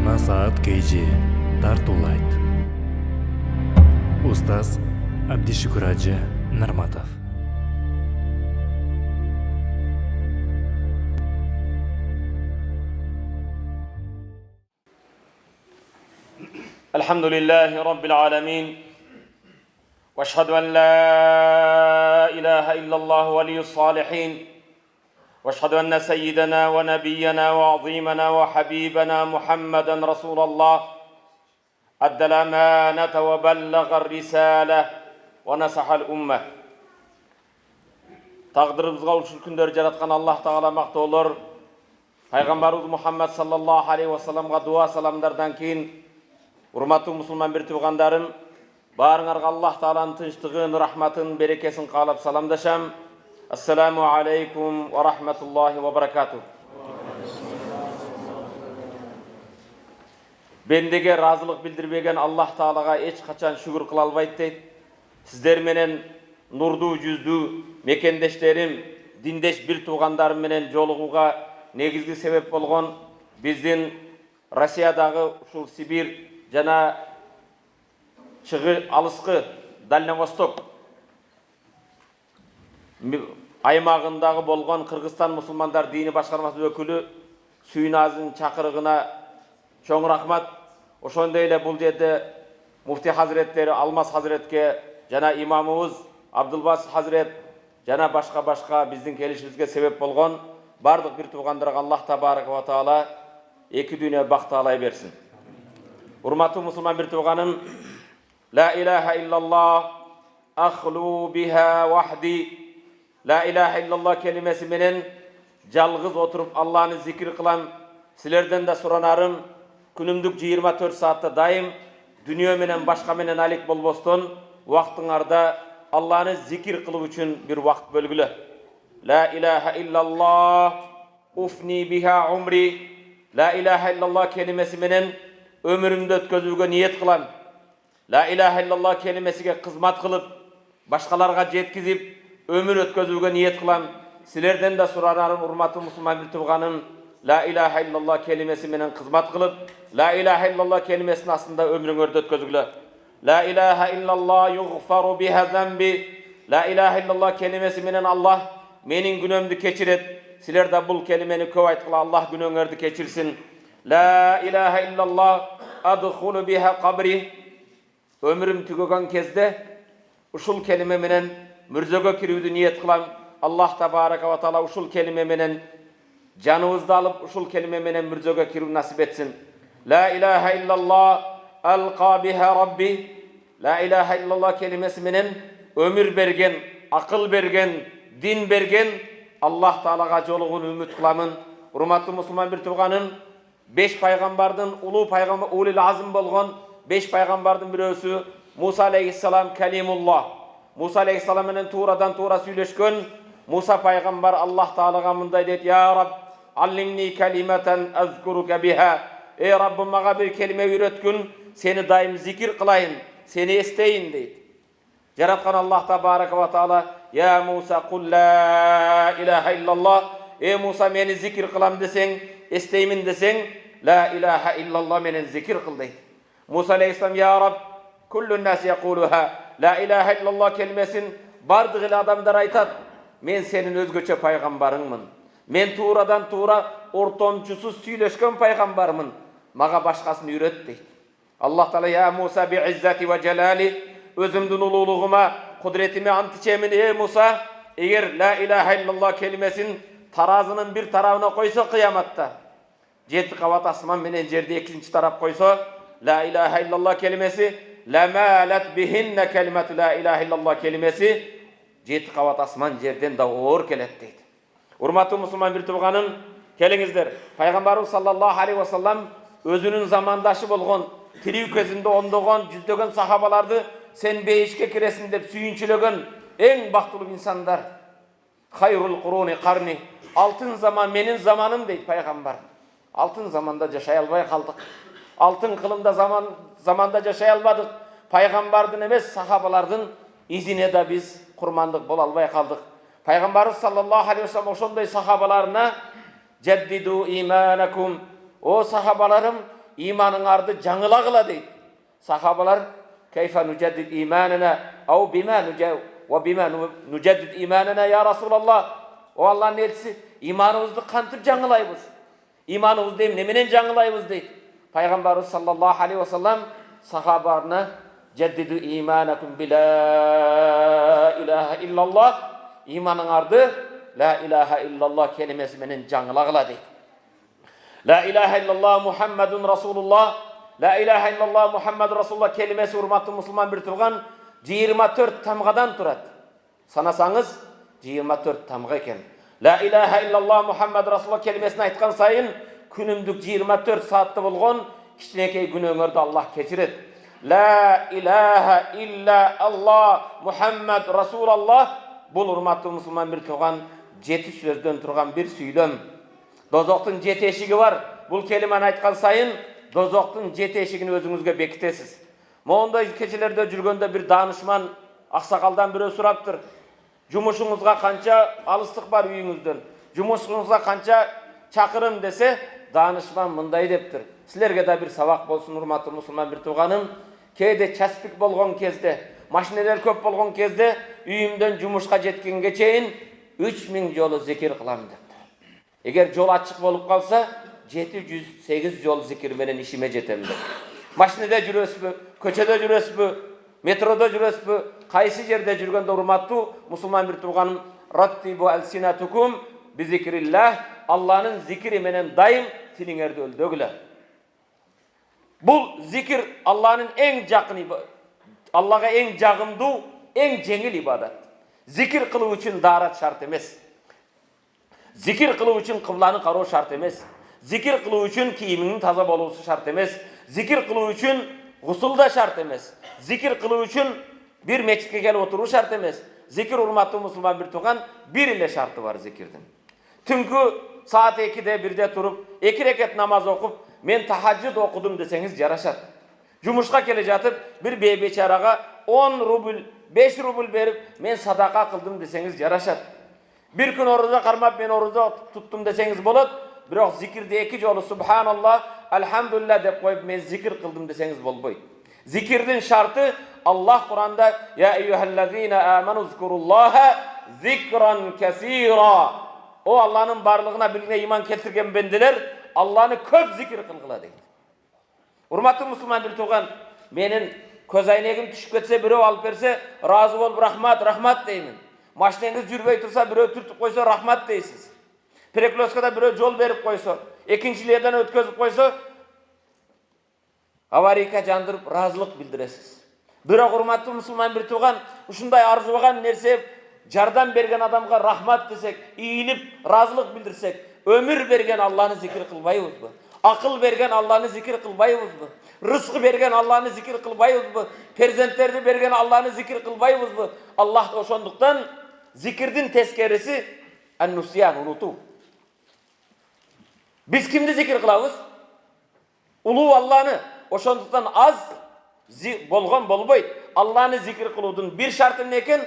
Насаат KG тартуулайт. Устаз Абдишукур Ажы Нарматов. الحمد لله رب العالمين واشهد ان لا اله الا الله ولي الصالحين واشهد ان سيدنا ونبينا وعظيمنا وحبيبنا محمدا رسول الله ادى الامانه وبلغ الرساله ونصح الامه. Taqdiribizga ушул күндөр жараткан Аллах Таала мактоолор, пайгамбарыбыз Мухаммад саллаллаху алейхи ва салламга дуа саламдардан кийин урматтуу мусулман бир туугандарым, баарыңарга Аллах Тааланын тынчтыгын, рахматын, берекесин каалап саламдашам. Ассаламу алейкум ва рахматуллахи ва баракатух. Бендеге разылык билдирбеген Аллах Таалага эч качан шүгүр кыла албайт дейт. Сиздер менен нурдуу жүздүү мекендештерим, диндеш бир туугандарым менен жолугууга негизги себеп болгон биздин Россиядагы ушул Сибирь жана чыгы алыскы Дальний Восток аймагындагы болгон Кыргызстан мусулмандар дини башкармасы өкүлү Сүйназын чакырыгына чоң рахмат. Ошондой эле бул жерде муфти хазреттери Алмаз хазретке жана имамыбыз Абдулбас хазрет жана башка биздин келишибизге себеп болгон бардык бир туугандарга Аллах табарак ва таала эки дүйнө бакталай берсин. Урматтуу мусулман бир тууганым, ла илаха иллаллах ахлу биха вахди. Ла илаха иллаллах келимеси менен жалгыз отуруп Алланы зикир кылам. Силерден да суранарым, күнүмдүк 24 саатта дайым дүйнө менен башка менен алек болбостон вактыңарда Алланы зикир кылуу үчүн бир вакт бөлгүлө. Ла илаха иллаллах уфни биха умри. Ла илаха иллаллах келимеси менен өмүрүмдү өткөзүүгө ниет кылам. Ла илаха иллаллах келимесиге кызмат кылып, башкаларга жеткизип, өмүр өткөзүүгө ниет кылам. Силерден да суранарым, урматтуу мусулман бир тууганым, ла илаха иллаллах келимеси менен кызмат кылып, ла илаха иллаллах келимесинин астында өмүрүңөрдү өткөзгүлө. Ла илаха иллаллах югфару биха замби. Ла илаха иллаллах келимеси менен Аллах менин күнөөмдү кечирет. Силер да бул келимени көп айткыла, Аллах күнөөңөрдү кечирсин. Ла илаха иллаллах адхулу биха кабри. Өмүрүм түгөгөн кезде ушул келиме менен мүрзөгө кирүүдү ниет кылам. Аллах табарака ва таала ушул келиме менен жаныбызды алып, ушул келиме менен мүрзөгө кирүү насип этсин. Ла илаха иллаллах алқа биха рабби. Ла илаха иллаллах келимеси менен өмүр берген, акыл берген, дин берген Аллах Таалага жолугууну үмүт кыламын. Урматтуу мусулман бир тууганым, 5 пайгамбардын улуу пайгамбар улул азым болгон 5 пайгамбардын бирөөсү Муса алейхиссалам калимуллах. Муса алейхиссалам менен туурадан туура сүйлөшкөн Муса пайгамбар Аллах Таалага мындай дейт: "Я Рабб, аллимни калиматан азкурука биха." Ey Rabbim, мага бир келиме үйрөткүн, сени дайым зикир кылайын, сени эстейин дейт. Жараткан Аллах табарака ва таала: "Я Муса кул ла илаха иллаллах." Ey Муса, мени зикир кылам десең, эстеймин десең, ла илаха иллаллах менен зикир кыл дейт. Муса алейхиссалам: "Я Рабб, куллу нас якулуха." Ла илаха иллаллах келимесин бардык эле адамдар айтат. Мен сенин өзгөчө пайгамбарыңмын. Мен туурадан туура ортомчусуз сүйлөшкөн пайгамбармын. Мага башкасын үйрөт дейт. Аллах Таала: "Я Муса би иззати ва жалали." Өзүмдүн улуулугума, кудретиме ант ичемин, ey Муса, эгер ла илаха иллаллах келимесин таразынын бир тарабына койсо кыяматта, 7 кабат асман менен жерди экинчи тарап койсо, ла илаха иллаллах келимеси ламалат бихинна калимату ла илаха иллаллах келимеси 7 кабат асман жерден да оор келет дейт. Урматтуу мусулман бир тууганым, келиңиздер, пайгамбарыбыз саллаллаху алейхи ва саллам өзүнүн замандашы болгон, тирүү кезинде ондогон, жүздөгөн сахабаларды сен бейишке киресин деп сүйүнчүлөгөн эң бактылуу инсандар. Хайрул куруни карни. Алтын заман менин заманым дейт пайгамбар. Алтын заманда жашай албай калдык. Алтын кылымда заманда жашай албадык. Пайгамбардын эмес, сахабалардын изине да биз курмандык боло албай калдык. Пайгамбарыбыз саллаллаху алейхи ва саллам ошондой сахабаларына: "Жаддиду иманакум." О сахабаларым, иманыңарды жаңыла қыла дейді. Сахабалар кайфа нуджаддид иманана ау бима нуджаддид иманана я Расулаллах. О Алланың елшісі, иманымызды қантып жаңылайбыз? Иманымызды неменен жаңылайбыз дейді. Пайғамбарымыз саллаллаху алейхи вассалам сахабаларына жаддиду иманакум биля илаха иллаллах, иманыңарды ла илаха иллаллах келимесіменен жаңыла қыла дейді. Ла илаха иллаллах Мухаммадун Расулуллах, ла илаха иллаллах Мухаммадун Расулуллах келимесі урматты мұсылман бір тұрған 24 тамғадан тұрады. Санасаңыз 24 тамға екен. Ла илаха иллаллах Мухаммад Расулуллах келимесін айтқан сайын күнімдік 24 саатты болған кішінекей күнөңөрді Аллах кешіреді. Ла илаха илля Аллах Мухаммад Расулаллах бұл урматты мұсылман бір тұрған 7 сөзден тұрған бір сөйлем. Дозоқтың 7 ешігі бар. Бұл келиманы айтқан сайын дозоқтың 7 ешігін өзіңізге бекітесіз. Моңдай кешелерде жүргенде бір данышман ақсақалдан біреу сұрап тұр. Жұмышыңызға қанша алыстық бар үйіңізден? Жұмышыңызға қанша шақырым десе, данышман мындай деп тұр. Сілерге де бір сабақ болсын, урматты мұсылман бір туғаным. Кейде часпик болған кезде, машинелер көп болған кезде, үйімден жұмышқа жеткенге чейін 3000 жолы зикір қыламын деп тұр. Егер жол ашық болып қалса, 708 жол зикір менен ішіме жетемін деп. Машинеде жүресіз, көчеде жүресіз, метрода жүресіз, қайсы жерде жүргенде урматты мұсылман бір туғаным, раттибу алсинатукум бизикриллах, Алланың зикiri менен дайым тилиңерди өлдөгүлө. Бұл зикир Алланың ең жақын ибадат. Аллаға ең жағымды, ең жеңіл ибадат. Зикир қылу үшін дарат шарт емес. Зикир қылу үшін қыбланы қарау шарт емес. Зикир қылу үшін киімінің таза болуысы шарт емес. Зикир қылу үшін ғұсылда шарт емес. Зикир қылу үшін бір мешітке келіп отыру шарт емес. Зикир урматты мұсылман бір туған бір иле шарты бар зикирдің. Түнгі saat 2'de 1'de turup 2 rekat namaz okup men tahajjud okudum deseniz yarashat. Jumuşqa kele jatıp bir bebeçaraga 10 rubl 5 rubl berip men sadaka kıldım deseniz yarashat. Bir gün oruza qarmap men oruza tuttum deseniz bolat. Biroq zikirde 2 jolu subhanallah elhamdülillah dep koyup men zikir kıldım deseniz bolboyt. Zikirdin şartı Allah Kur'an'da ya eyyuhellezine amenu zkurullaha zikran kesira. O Allah'ın barlığına birine iman keltirgen bendeler Allah'ını köp zikir kılgıla deydi. Urmatlı Müslüman bir tuğan menin köz aynegim düşüp ketse biröv alıp berse razı olup rahmat deymin. Maşineniz jürbey tursa biröv türtüp koysa rahmat deysiz. Prekloskada biröv jol berip koysa, ekinçilerden ötközüp koysa avarika jandırıp razılık bildiresiz. Biroq urmatlı Müslüman bir tuğan uşunday arzuğan nerse jardan bergen adamga rahmat desek, iyilip razılık bildirsek, ömür bergen Allah'ını zikir kılbayız mı? Akıl bergen Allah'ını zikir kılbayız mı? Rızkı bergen Allah'ını zikir kılbayız mı? Perzentlerini bergen Allah'ını zikir kılbayız mı? Allah oşonduktan zikirdin tezkeresi an-nusyan, unutu. Biz kimdi zikir kılavuz? Ulu Allah'ını oşonduktan az bolgan bolboyt. Allah'ını zikir kıludun bir şartı neken?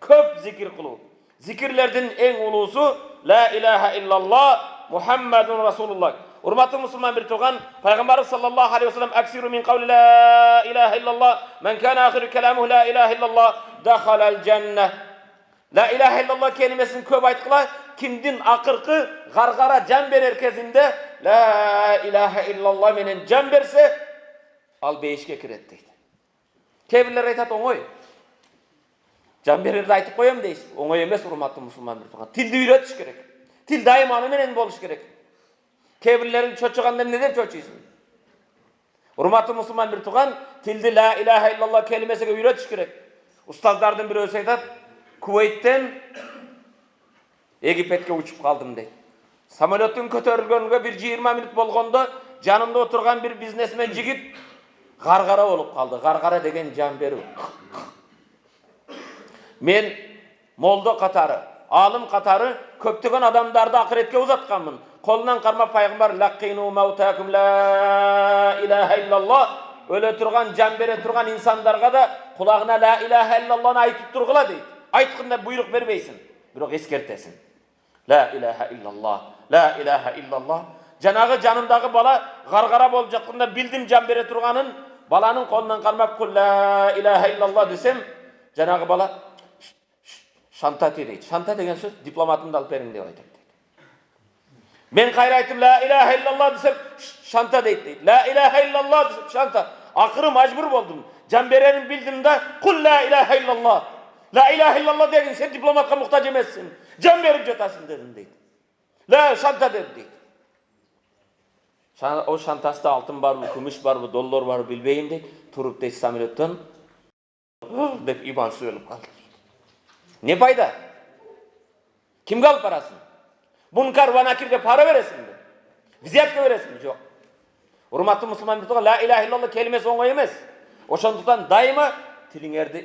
Köp zikir kılu. Zikirlerden en ulusu la ilahe illallah Muhammedun Resulullah. Urmatlı Müslüman bir tuğan Peygamber sallallahu aleyhi ve sellem aksiru min kavli la ilahe illallah men kana ahiru kelamuhu la ilahe illallah dakhalal cennet. La ilahe illallah kelimesini köp aytqıla kimdin akırkı gargara can berer kezinde la ilahe illallah menen can berse al beyişke kiret deydi. Kebirler aytat oңой. Can bererdi aytıp koyam deysiz. Oңой emes urmatlı Müslüman bir tuğan. Tildi üyretiş gerek. Til daimanı menen boluş gerek. Kebirlerin çoçuğanları ne der çoçuysun? Urmatlı Müslüman bir tuğan tildi la ilahe illallah kelimesine üyretiş gerek. Ustazlardan biri ölse aytat Kuveyt'ten Egipet'e uçup kaldım deydi. Samolyotun kötörülgönüge bir 20 minut bolgonda janımda oturgan bir biznesmen jigit gargara olup kaldı. Gargara degen can beru. Men molda katarı, alım katarı köptügen adamdardı ahiretke uzatkanmın. Kolundan karma Peygamber laqinu mautakum la ilahe illallah öyle turgan can bere turgan insanlarga da kulağına la ilahe illallah'ını aytıp turgula deydi. Aytqında buyruk vermeysin. Biroq eskertesin. La ilahe illallah, la ilahe illallah. Жанагы жанымдагы бала гаргара болуп жатканда билдим жан бере турганын, баланын колунан кармап кул ла илаха иллаллах десем, жанагы бала шанта дейт. Шанта деген сөз дипломатымды алып бериң деп айтат. Men kayra aytып la ilahe illallah desem şanta deyt. La ilahe illallah desem şanta. Akırı majbur boldum. Can berenin bildim de kul la ilahe illallah. La ilahe illallah degin sen diplomatka muhtaç emezsin. Can berip jatasın dedim deyt. La şanta dedi deyt. O şantasında altın var mı, kumuş var mı, dollar var mı bilbeyim deyt. Turup deyt samolottan dep iban söylüp kaldı. Ne payda? Kim kalıp parasın? Munkar va nakirge para veresin mi? Viziyatga veresin mi? Yok. Hurmatlı Müslüman bir tuğa la ilahe illallah kelimesi oңой emez. Oşonduqtan daima tiliңерди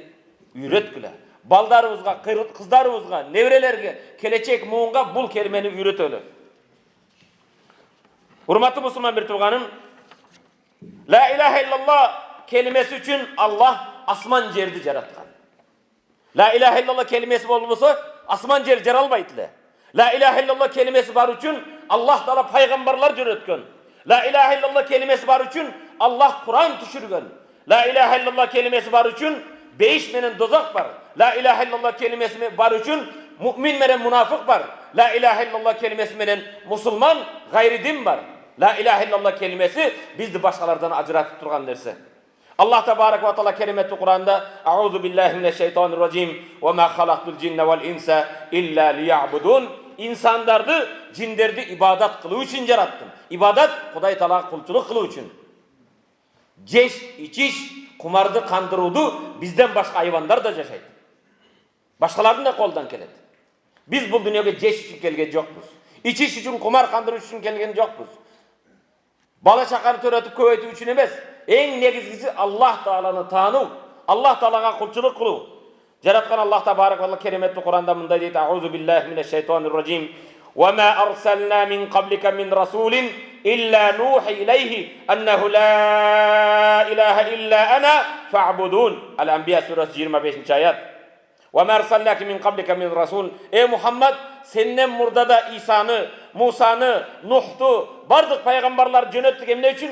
үйрөткүлө. Baldarыбызга, kızlarыбызга, nevrelerge, kelecek muğunga bul kelimeni үйrөtөлü. Hurmatlı Müslüman bir tuğanın la ilahe illallah kelimesi için Allah asman cerdi jaratkan. La ilahe illallah kelimesi bolmasa asman cer jaralbaytı. La ilahe illallah kelimesi var için Allah Teala peygamberler jönötkön. La ilahe illallah kelimesi var için Allah Kur'an düşürgön. La ilahe illallah kelimesi var için beyiş menen dozak var. La ilahe illallah kelimesi var için mümin menen münafık var. La ilahe illallah kelimesi menen musulman gayri din var. La ilahe illallah kelimesi bizdi başkalardan ajratıp turgan nerse. Allah Tebarek ve Teala kerimeti Kur'an'da Euzu billahi mineşşeytanirracim ve ma halaktul cinne vel insa illa liya'budun. İnsanlardı, cinlerdi ibadat kılığı için yarattım. İbadat, Kuday Teala kulçuluk kılığı için. Ceş, içiş, kumardı, kandırıldı, bizden başka hayvanlar da yaşaydı. Başkalarının da koldan keledi. Biz bu dünyaya ceş için gelgen yokuz. İçiş için, kumar kandırış için gelgen yokuz. Bala şakanı töretip kuvveti için emez. En negizgisi Allah Teala'nı tanı, Allah Teala'ga kulçuluk kılığı. Jaratkan Allah Tebarek ve Allah kerimetli Kur'an'da mında deyit. Euzu billahi mineşşeytanirracim. Ve ma arsalna min qablika min rasulin illa nuhi ileyhi ennehu la ilahe illa ana fa'budun. El-Enbiya suresi 25. ayet. Ve ma arsalnaki min qablika min rasul. Ey Muhammed senden murda da İsa'nı, Musa'nı, Nuh'tu, bardık peygamberler jönöttük emne için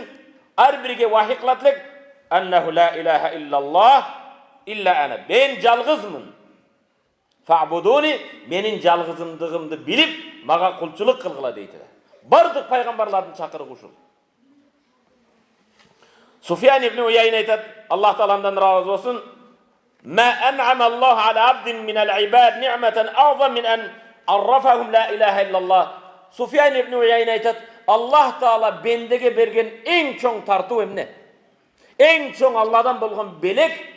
her birige vahiy kılatlık ennehu la ilahe illallah İlla ana. Ben jalgızmın. Fa'buduni menin jalgızımdığımdı bilip maga kulçuluk kılgıla deydi. Bardık peygamberlerden çakırı kuşul. Sufyan ibn Uyeyne aytat Allah Teala'dan razı olsun. Ma en'ama Allah ala abdin minel ibad ni'meten a'zam min en arrafahum la ilahe illallah. Sufyan ibn Uyeyne aytat Allah Teala bendege bergen en çoğun tartı emne. En çoğun Allah'dan bolgan belek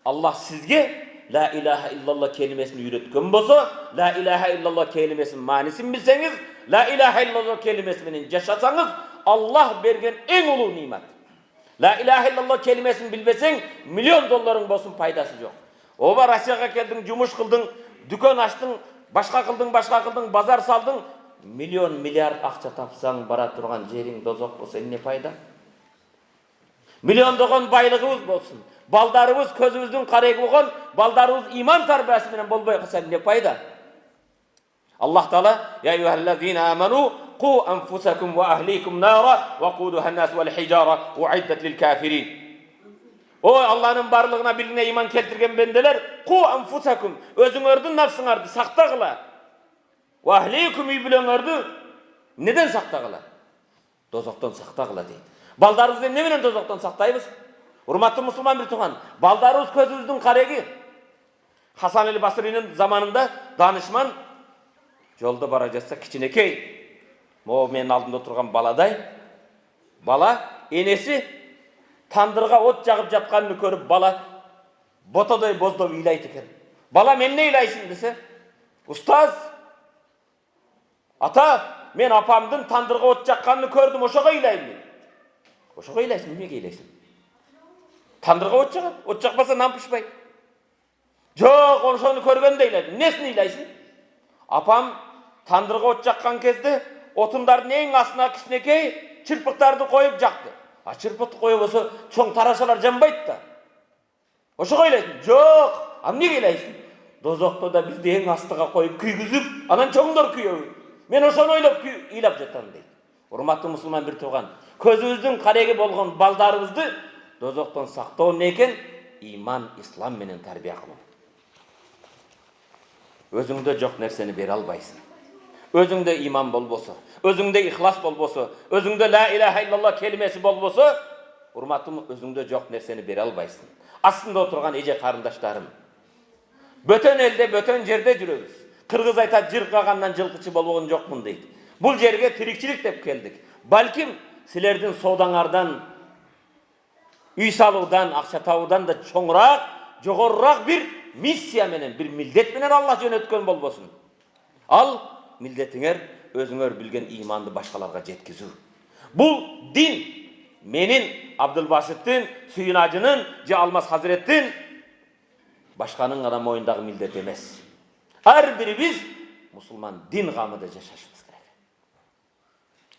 Allah sizge la ilahe illallah kelimesini üretken bolsa, la ilahe illallah kelimesinin manisini bilseniz, la ilahe illallah kelimesini yaşasanız, Allah bergen en ulu nimet. La ilahe illallah kelimesini bilbesen, milyon doların bolsun paydası yok. Oba Rusya'ga geldin, cumuş kıldın, dükkan açtın, başka kıldın, bazar saldın, milyon milyar akça tapsan, bara turgan jerin dozok bolsa ne payda? Milyon dogan baylığımız bolsun. Baldarımız közümüzdün karayı boğan, baldarımız iman tarbiyasıyla bolbay kısa ne payda? Allah Teala ya eyyühellezine amenu ku enfusakum ve ahlikum nara ve kuduha nas vel hijara uiddet lil kafirin. O Allah'ın barlığına bilgine iman keltirgen bendeler ku enfusakum özüңөрдүн nafsıңарды saktagıla ve ahlikum bileňördi neden saktagıla? Dozoktan saktagıla deydi. Baldarımızı ne bilen dozoktan saktayбыз? Hurmatlı Müslüman bir tuğan, baldarımız közümüzdün karegi. Hasan el Basri'nin zamanında danışman yolda baracaksa kiçinekey. Menin aldımda oturgan baladay. Bala enesi tandırga ot jagıp jatkanını körüp bala botodoy bozdop ilayt eken. Bala men ne ilaysin dese? Ustaz, ata men apamdın tandırga ot jakkanını kördüm oşoga ilayın. Oşoga ilaysin, nimeге ilaysin? Tandırga ot jakpasa nam pişpay. Жоқ, onu körgön deyler. Nesini ilaysin? Apam tandırga ot jakkan kezde otundardın en asına kişinekey çırpıktardı koyup jaktı. Çırpıkты koyup olsa çoğun taraşalar janbaydı da. Oşoga ilaysin? Жоқ, nimeге ilaysin? Dozokto da bizde en astıga koyup küygüzüp, anan çoğunlar küyüyor. Men oşonu oylap ilap jatan deydi. Урматтуу мусулман бир тууган, көзүбүздүн кареги болгон балдарыбызды дозоктон сактоо эмне экен? Иман, ислам менен тарбия кылуу. Өзүңдө жок нерсени бере албайсың. Өзүңдө иман болбосо, өзүңдө ихлас болбосо, өзүңдө ла илаха иллаллах келимеси болбосо, урматтуу өзүңдө жок нерсени бере албайсың. Астында отурган эже карындаштарым, бөтөн элде, бөтөн жерде жүрөбүз. Кыргыз айтат, жыркагандан жылкычы болгон жокмун дейт. Бул жерге тирикчилик деп келдик. Балким силердин соодаңардан, үй салуудан, акча табуудан да чоңураак, жогорураак бир миссия менен, бир милдет менен Алла жөнөткөн болбосун. Ал милдетиңер өзүңөр билген иманды башкаларга жеткизүү. Бул дин менин, Абдулбаситтин, Сүйүнажынын же Алмаз Хазиреттин башканын гана моюндагы милдет эмес. Ар бирибиз мусулман дин камыда жашашыбыз керек.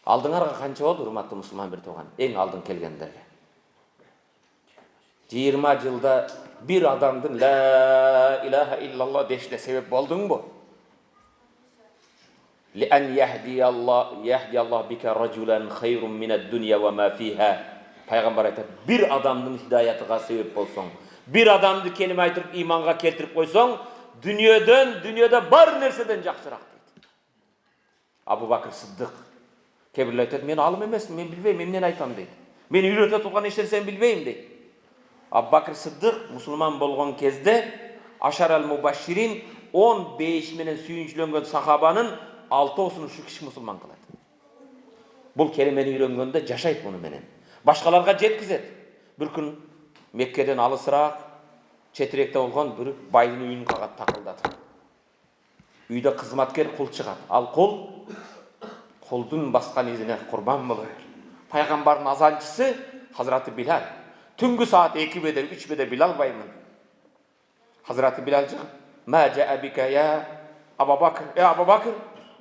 Алдыңарга канча болду, урматтуу мусулман бир тууган? Эң алдын келгендерге. 20 жылда bir adamdın la ilahe illallah deşine sebep oldun mu? لأن يهدي الله بك رجلا خير من الدنيا وما فيها. Peygamber aytат, bir adamdın hidayatıga sebep bolsoň, bir adamды kelime aytırıp imanга keltirip koysoň, dünyada bar nerseden jakşyrak deydi. Abu Bakr Sıddık. Kebirler aytат, men alım emesin, men bilbeyim, emnen aytam deydi. Meni üyrete turgan işleri sen bilbeyim deydi. Abu Bakr Sıddık musulman bolgon kezde Aşaral Mubashirin 15 menen sүйүнчүлөнгөн сахабанын 6-осун şu kişi musulman kılat. Bul kelimeni үйrөнгөндө жашайт bunu menen. Başkalarga jetkizet. Bir gün Mekke'den alısırak, çetirekte olgan bir baydın үйünün kagat takıldadı. Үйde kızmatker kul çıgat. Al kul, kuldun baskan izine kurban bolur. Peygamberin azancısı Hazreti Bilal. Tüngü saat 2'de 3'de Bilal bayımın. Hazreti Bilalcık, "Ma ca'a bika ya Abu Bakr? Ya Abu Bakr,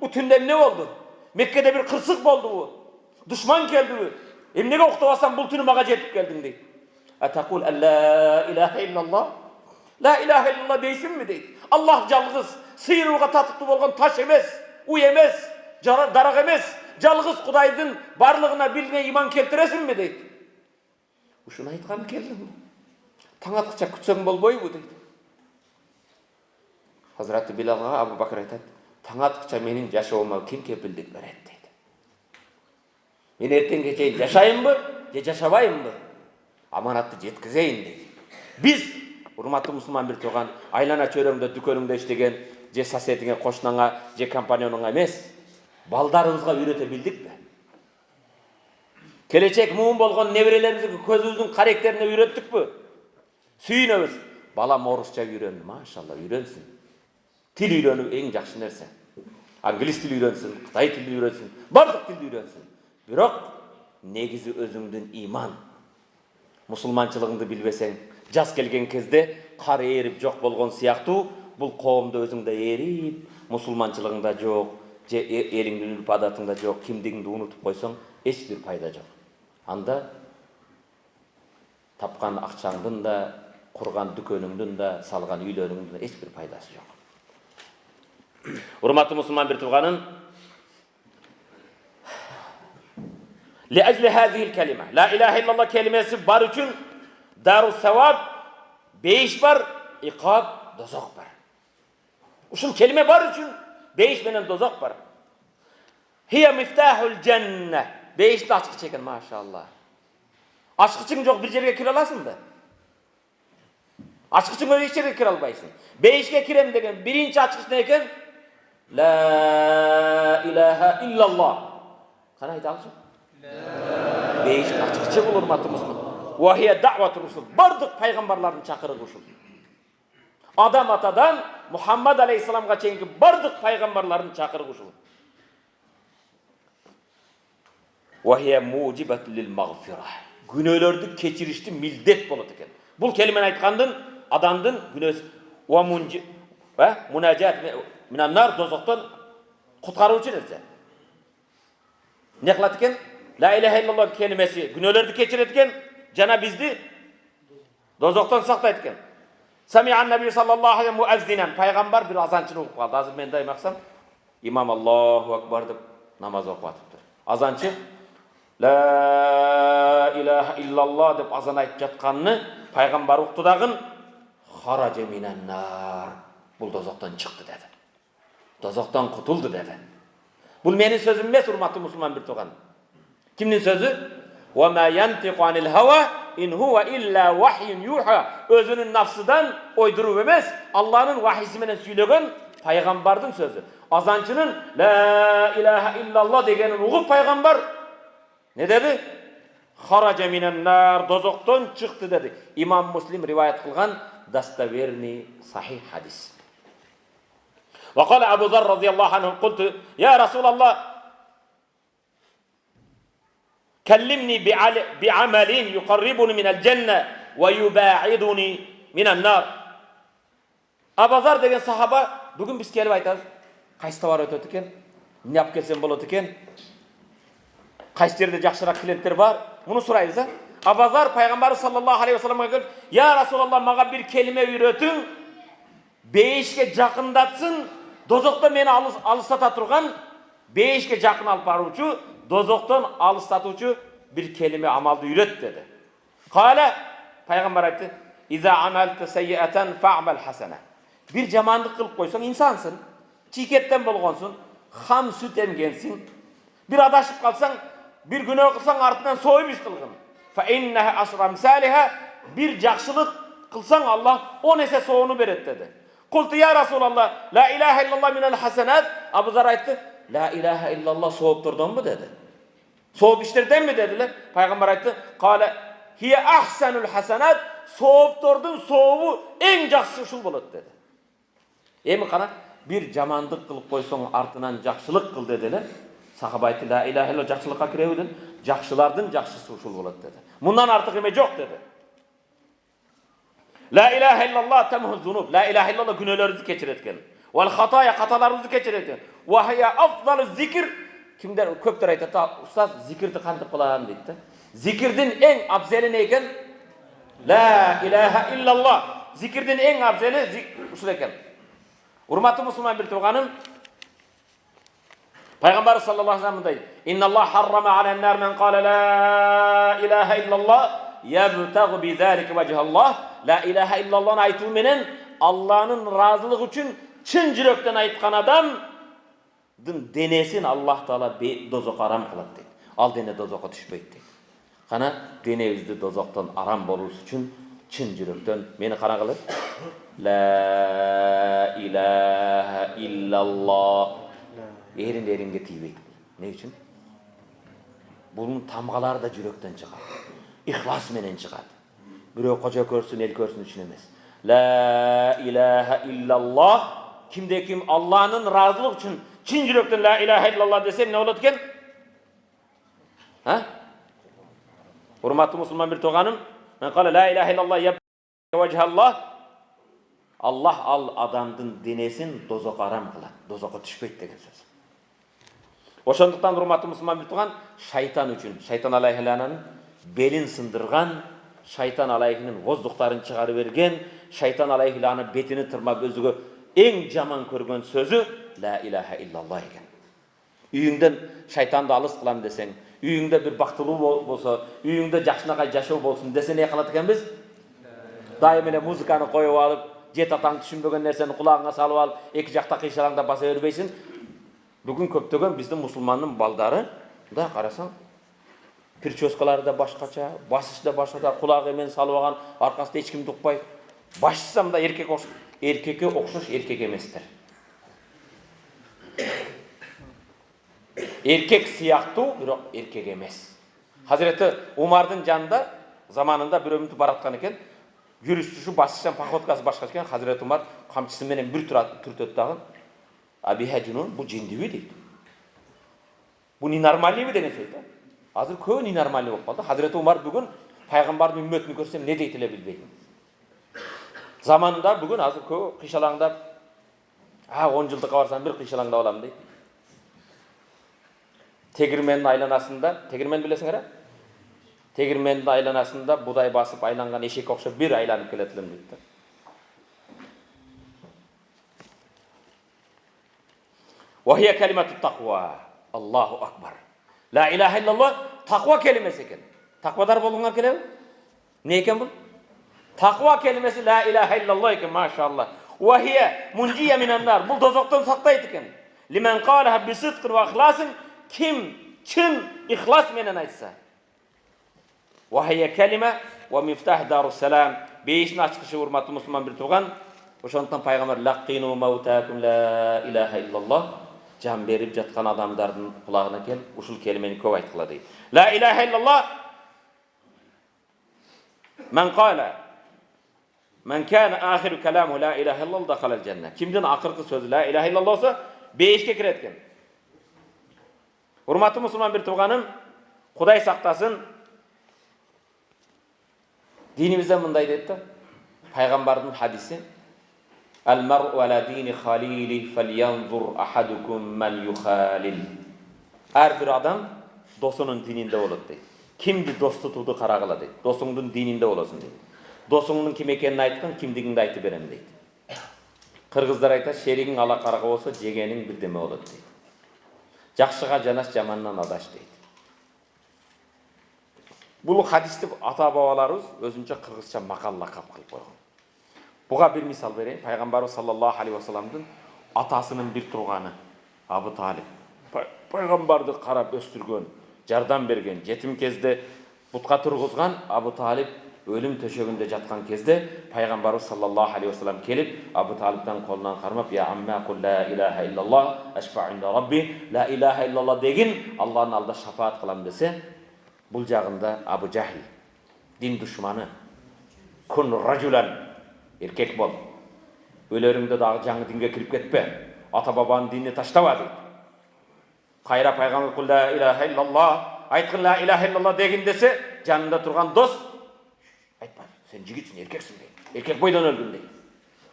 bu tünden ne oldu? Mekke'de bir kırsık oldu bu. Düşman geldi bu. Emnege okutabasan bu tünü mağa jetip geldin deydi. Atakul la ilahe illallah. La ilahe illallah deysin mi deydi. Allah calgız, sıyırığa tatıktı bolgan taş emez, uy emez, darak emez. Calgız Kudaydın barlığına bildiğine iman keltiresin mi deydi. Uşunu aytkan keldim mi? Taң atqıça kütsöň bolboy bu deydi. Hazreti Bilal'a Abu Bakr aytat, taң atqıça menin yaşawyma kim kepildik beret deydi. Men erten keçeyin yaşayın mı, je yaşabayın mı? Amanatты жеткизейин deydi. Biz, urmatlı musulman bir tууган, aylana çörөңдө, дүкөнүңдө иштеген, je соседиңе, кошунаңа, je компаньонуңа эмес, балдарыбызга үйрөтө билдик mi? Келечек муун болгон неберелерибизди көзүбүздүн каректерине үйрөттүкпү? Сүйүнөбүз. Балам орусча үйрөндү, машалла, үйрөнсүн. Тил үйрөнүү эң жакшы нерсе. Англис тили үйрөнсүн, Кытай тили үйрөнсүн, бардык тилди үйрөнсүн. Бирок негизи өзүңдүн иман. Мусулманчылыгыңды билбесең, жас келген кезде кар ээрип жок болгон сыяктуу, бул коомдо өзүңдө ээрип, мусулманчылыгыңда жок, же элиңдин үрп адатыңда жок, кимдигиңди унутуп койсоң, эч бир пайда жок. Анда тапкан акчаңдын да, курган дүкөнүңдүн да, салган үйлөрүңдүн да эч бир пайдасы жок. Урматтуу мусулман бир тууганын, لأجل هذه الكلمة لا إله إلا الله kelimesi bar üçün darus sevap beyiş var, ikab dozok var. Uşul kelime bar üçün beyiş menen dozok var. Hiye miftahul cenne. Beyişli açkı çekin maşallah. Açkıçın yok bir жерге kire alasın da. Açkıçın öyle hiç жерге kire albaysın. Beyişke kirem degen birinci açkıç neyken? La ilahe illallah. Kana ayta alsın? Beyiş açıkça bulur matımız mı? Vahiye da'vat-ı rusul. Bardık peygamberlerin çakırı uşul. Adam atadan Muhammed Aleyhisselam'a çeyinki bardık peygamberlerin çakırı uşul. Vahiye mucibetü lil mağfirah. Günölördü keçirişti mildet bolat eken. Bul kelimeni aytkandın adamdın günöz munacat minannar dozoktan kutkaruvçu nerse. Ne kılat eken? La ilahe illallah kelimesi günölördü keçiretken, cana bizdi dozoktan saktaytken. Sami'an Nebi sallallahu aleyhi ve muezzinen. Peygamber bir azançını okup kaldı. Hazır ben dayım aksam, İmam Allahu Ekber deyip namaz okup atıptır. Азанчы La ilahe illallah деп азан айтып жатқанны пайғамбар ұқты дағын хаража минан нар. Бұл дозоқтан шықты деді. Дозоқтан құтылды деді. Бұл менің сөзім емес, урматты мұсылман бір туған. Кімнің сөзі? وَمَا يَنْتِقُ عَنِ الْهَوَى إِنْ هُوَ إِلَّا وَحْيٌ يُوحَى. Өзінің нафсыдан ойдыру емес, Алланың вахисіменен сөйлеген пайғамбардың сөзі. Азанчының La ilahe illallah дегенін ұғып пайғамбар не деді? Хаража минан нар, дозоқтан шықты деді. Имам Муслим риваят қылған достоверный сахих хадис. وقال أبو ذر رضي الله عنه قلت يا رسول الله كلمني بعمل يقربني من الجنة ويباعدني من النار. Абу Зар деген сахаба бүгін біз келіп айтамыз. Қайсы товар өтеді екен? Не алып келсем болады екен? Қайсы жерде жақсырақ клиенттер бар? Мұны сұраймыз. Абу Зар пайғамбар саллаллаху алейхи вассаламға келіп, "Я Расулалла, маған бір келіме үйретің, бейішке жақындатсын, дозоқтан мені алыстата тұрған, бейішке жақын алып барушы, дозоқтан алыстатушы бір келіме амалды үйрет" деді. Қала, пайғамбар айтты, "Иза амалта сайyi'atan fa'mal hasana." Bir жамандық қылып қойсаң, инсансың, чикеттен болғансың, хам сүт емгенсің. Bir адашып қалсаң, bir günah қылсаң, артынан сойып іш қылғын. Fa innaha asra misaliha. Bir жақсылық қылсаң, Аллах 10 есе соғыны береді деді. Qultu ya Rasulallah, la ilahe illallah minal hasanat. Abu Zar айтты, la ilahe illallah соғып тұрдан ба деді. Соғып іштерден mi dediler? Пайғамбар айтты, qala hiya ahsanul hasanat. Соғып тұрдың соғыбы ең жақсы шул болады деді. Еми қана, bir жамандық қылып қойсаң, артынан жақсылық қыл деділер. Сахаба айтты, la ilahe illallah жақсылыққа кіреуден, жақсылардың жақсысы шул болады деді. Мұндан артық еме жоқ деді. La ilahe illallah temhu zunub. La ilahe illallah günahlarınızı keçiretken. Vel hataya hatalarınızı keçiretken. Ve hiya afdalı zikir. Kimler köpler aytadi, ustaz zikirdi qantip qılan deydi. Zikirdin en afzeli ne eken? La ilahe illallah. Zikirdin en afzeli usul eken. Hurmatlı Müslüman bir tuğanım. Peygamber sallallahu aleyhi ve sellem deydi. İnnallah harrama alen nar men qala la ilahe illallah yebtagı bi zalika vechallah. La ilahe illallah'ın aytuğu menen Allah'ın razılığı için çın yürekten aytkan adam denesin Allah Teala dozoq aram kılat deydi. Al dene dozoqa düşpeydi deydi. Kana deneyizdi dozoqtan aram bolus için çın yürekten meni qana qılır. La ilahe illallah erin tiyibeydi. Ne için? Bunun tamgaları da yürekten çıkar. İhlas menen çıkar. Biröw koca körsün, el körsün için emes. La ilahe illallah. Kimde kim Allah'ın razılık için çin yürekten la ilahe illallah desem ne olur eken? Ha? Hurmatlı Müslüman bir toğanım. Men qala la ilahe illallah yebtagı vechallah. Allah al adamdın denesin dozoq aram kılat. Dozoqa düşpeydi degen söz. Oşonduktan hurmatlı Müslüman bir toğan şeytan üçün, şeytan aleyhisselam'ın belin sındırgan, Şeytan alayhinin vozdukların çıkarı vergen, şeytan alayhilanın betini tırmak özüge en jaman körgön sözü la ilahe illallah eken. Üyüngden şeytanды alыс kılam desen, üyüngde bir baktılığı bolsa, üyüngde jakşınakay jaşao bolsun desen ne kılat eken biz? Daim ele muzikаны koyup alıp, jet ataң düşünbögen nerseni kulağına salıp alıp, eki jakta kıyşalаңda basa örbeysin. Bugün köptögen bizde musulmanın baldары da karasan, Pirçoskaları da başkaça, basışı da başkaça, kulağı hemen salıvagan, arkasında hiç kim tukpay. Başsam da erkeke okşuş erkek emestir. Erkek siyahtı, bir erkek emes. Hazreti Umar'ın canında, zamanında bir ömüntü baratkan eken, yürüyüşçüsü basışan pahotkası başkaçken, Hazreti Umar kamçısı menen bir türt öttağın, Abi Hacunun bu cindivi deydi. Bu nenormalliği mi denen sözde? Hazır köy nenormalli болып қалды. Hazreti Umar бүгін пайғамбардың үмметін көрсем не дейтіле білбейді. Zamanında бүгін hazır köy қишалаңдап, 10 жылдыққа барсам бір қишалаңда оламын дейді. Тегірменнің айланасында, тегірмен білесіңдер ә? Тегірменнің айланасында будай басып айланған ешек оқшап бір айланып келетілім дейді. Вахия калимату тақуа. Аллаху акбар. La ilahe illallah takva kelimesi eken. Takvadar bolğunlar kelebe? Ne eken bu? Takva kelimesi la ilahe illallah eken maşallah. Ve hiye munciye minen nar. Bu dozoktan saktaydı eken. Limen qalaha bi sidqin ve ihlasın, kim çın ihlas menen aytsa. Ve hiye kelime ve miftah darus salam. Beşin açkışı hurmatlı Müslüman bir tuğan. Oşondan Peygamber laqinu mautakum la ilahe illallah. Can berip jatkan adamdardın kulağına kel, uşul kelimeni köp aytkıla deydi. La ilahe illallah men qala men kana ahiru kalamu la ilahe illallah dakhalal cennet. Kimden akırkı sözü la ilahe illallah olsa beşke kiretken. Hurmatlı Müslüman bir tuğanım, Kuday saktasın. Dinimizde mınday dedi. Peygamber'in hadisi. El mer'u ala dini halili felyanzur ahadukum men yukhalil. Her bir adam dosunun dininde olur deydi. Kimdi dost tutudu karagıla deydi. Dosunun dininde olasın deydi. Dosunun kim ekenini aytkan, kimdigini de aytı berem deydi. Kırgızlar aytar, şerigin ala karaga olsa jegenin bir deme olur deydi. Jakşıga janaş, jamandan adaş deydi. Bu hadisni ata babalarımız özünce Kırgızça makal lakap kılıp koygan. Buga bir misal vereyim. Peygamberimiz sallallahu aleyhi ve sellem'din atasının bir tuğanı Abu Talib. Peygamberdi karap östürgön, jardan bergen, jetim kezde butqa turguzgan Abu Talib ölüm töşөгүндө жаткан кезде Peygamberimiz sallallahu aleyhi ve sellem kelip Abu Talib'den kolundan karmap ya amma kul la ilahe illallah eşfa' inde rabbi, la ilahe illallah degin Allah'ın alda şafaat kılam dese, bul jagында Abu Jahl din düşmanı kun rajulan erkek bol. Ölerimde dağı жаңы dinge kirip ketpe. Ata babanın dinini taştaba deydi. Kayra Peygamber kul la ilahe illallah aytkın la ilahe illallah degin dese janında turgan dost aytma sen jigitsin erkeksin deydi. Erkek boydan öldün deydi.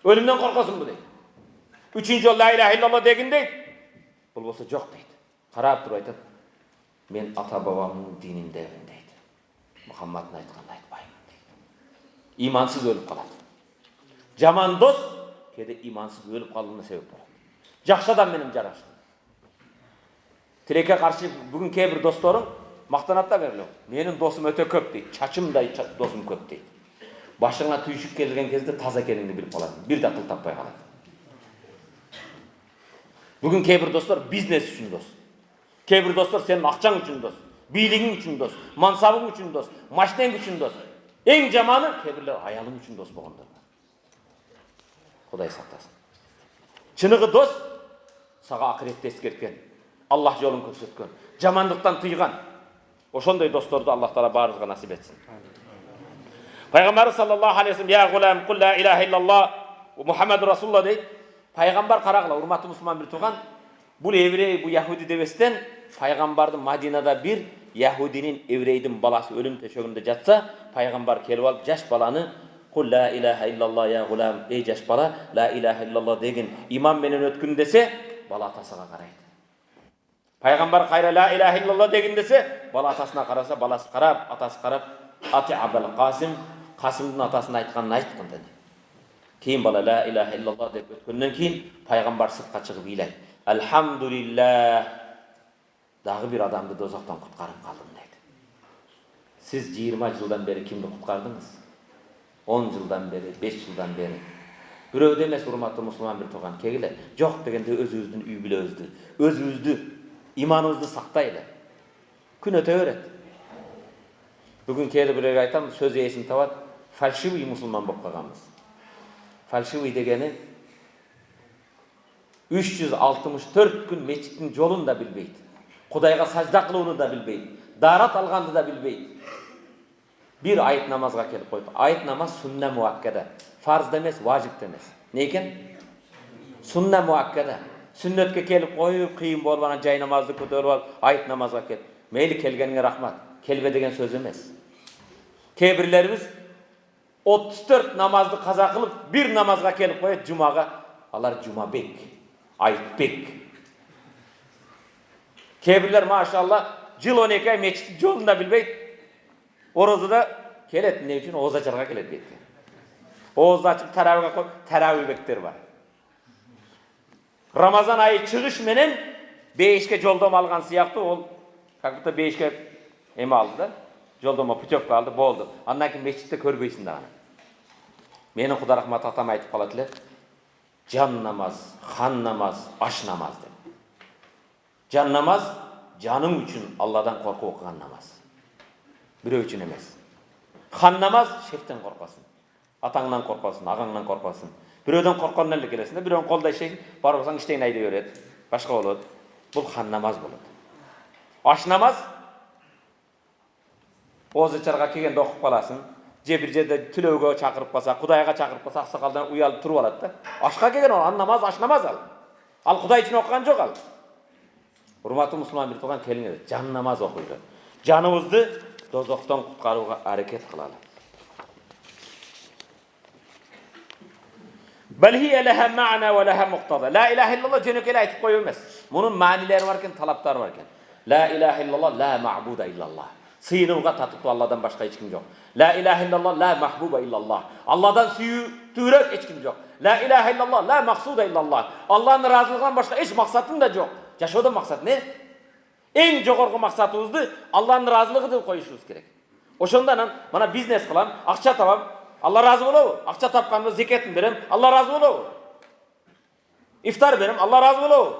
Ölümden korkasın bu deydi. Üçüncü yol la ilahe illallah degin deydi. Bul bolsa jok deydi. Karap turup aytat. Men ata babamın dinindeyim deydi. Muhammed'in aytkanını aytpayım deydi. İmansız ölüp kaladı. Jaman dost kede imansız ölüp kalığına sebep olur. Jakşı adam benim jaraştım. Tileke karşı bugün kebir dostlarım maqtanatla berler. Menin dosum öte köp deydi. Çaçımday dosum köp deydi. Başına tüyüşüp gelgen kezde taza ekenini bilip kaladın. Bir de akıl tappay kaladı. Bugün kebir dostlar biznes üçün dost. Kebir dostlar senin akçan üçün dost. Biligin üçün dost. Mansabın üçün dost. Maşnen üçün dost. En jamanı kebirler ayalın üçün dost bolğanдар. Kuday saktasın. Çınıgı dost sağa ahiretте eskertken, Allah yolun körsetken, jamanlıktan tıygan. Oşonday dostlardı Allah Taala barızga nasip etsin. Peygamber sallallahu aleyhi ve sellem ya gulam kul la ilahe illallah ve Muhammed Resulullah deydi. Peygamber karagıla hurmatlı Müslüman bir tuğan. Bu evrey, bu Yahudi devesten Peygamber'in Madina'da bir Yahudinin evreydin balası ölüm töşөгүндө jatsa, Peygamber kelip alıp jaş balanı kul la ilahe illallah ya gulam ey jaş bala la ilahe illallah degin iman menen ötkün dese bala atasına karaydı. Peygamber kayra la ilahe illallah degin dese bala atasına karasa balası karap atası karap ati abel Qasim Qasım'dın atasına aytkanını aytkın dedi. Keyin bala la ilahe illallah dep ötkünden keyin Peygamber sırtqa çıkıp iyleydi. Elhamdülillah dagı bir adamdı dozaktan kutkarıp kaldım dedi. Siz 20 yıldan beri kimdi kutkardınız? 10 yıldan beri, 5 yıldan beri. Büröv demez hurmatlı Müslüman bir tuğan kegile. Yok degende özünüzdün üy bile özdü. Özünüzdü, imanınızdı saktayla. Gün öte öğret. Bugün kedi bir aytam söz eğisin tavat. Falşivi Müslüman bop kalganmız. Falşivi degeni 364 gün meçitin yolunu da bilbeydi. Kudayga sajda kılığını da bilbeydi. Darat algandı da bilbeydi. Bir ayet namazga kelip koydu. Ayet namaz sünne muakkada. Farz demez, vacip demez. Neyken? Sünne muakkada. Sünnetke kelip koyup kıyım bolğan jay namazды kötörüp alıp ayet namazga kelip. Meyli kelgenine rahmat. Kelbe degen söz emez. Kebirlerimiz 34 namazdı kaza kılıp bir namazga kelip koyup cumaga. Alar cuma bek. Ayet bek. Kebirler maşallah jıl 12 ay meçit jolunda bilbeydi. Orozda kelet ne üçün oğuz açarga kelet deydi. Oğuzda açıp taraviga koyup taravi bekleri var. Ramazan ayı çıkış menen beşke joldom algan siyaktı ol как будто бейишке эме алды да, жолдомо путевка алды, болды. Андан кийин мечитте көрбөйсүң дагы. Менин Кудай рахмат атам айтып калат эле, жан намаз, хан намаз, аш намаз деп. Жан намаз жаның үчүн Алладан коркуп окуган намаз. Бирөө үчүн эмес. Хан намаз шефтен коркасың. Атаңнан коркасың, агаңнан коркасың. Бирөөдөн корккондон эле келесиң да, бирөөнү колдой иштейсиң, барып алсаң иштеген айдай берет. Башка болот. Бул хан намаз болот. Аш намаз озы чарга келгенде окуп каласың. Же бир жерде түлөөгө чакырып калса, Кудайга чакырып калса, аксакалдан уялып туруп алат да. Ашка келген ал намаз, аш намаз ал. Ал Кудай үчүн окуган жок ал. Урматтуу мусулман бир тууган, келиңер, жан намаз окуйлу. Жаныбызды дозоктон куткарууга аракет кылалы. Бал хия лаха ма'на ва лаха муктада. Ла илаха иллаллах жөнөкөй айтып коюу эмес. Мунун маанилери бар экен, талаптары бар экен. Ла илаха иллаллах ла ма'буда иллаллах. Сыйынууга татыктуу Алладан башка эч ким жок. Ла илаха иллаллах ла махбуба иллаллах. Алладан сүйүүтүүрөөк эч ким жок. Ла илаха иллаллах ла максуда иллаллах. Алланын ыраазылыгынан башка эч максатың да жок. Жашоодон максат не? Эң жогорку максатыбызды Алланын ыраазылыгы деп коюшубуз керек. Ошондон мана бизнес кылам, акча табам, Алла разы болобу? Акча тапканда зекетин берем, Алла разы болобу? Ифтар берем, Алла разы болобу?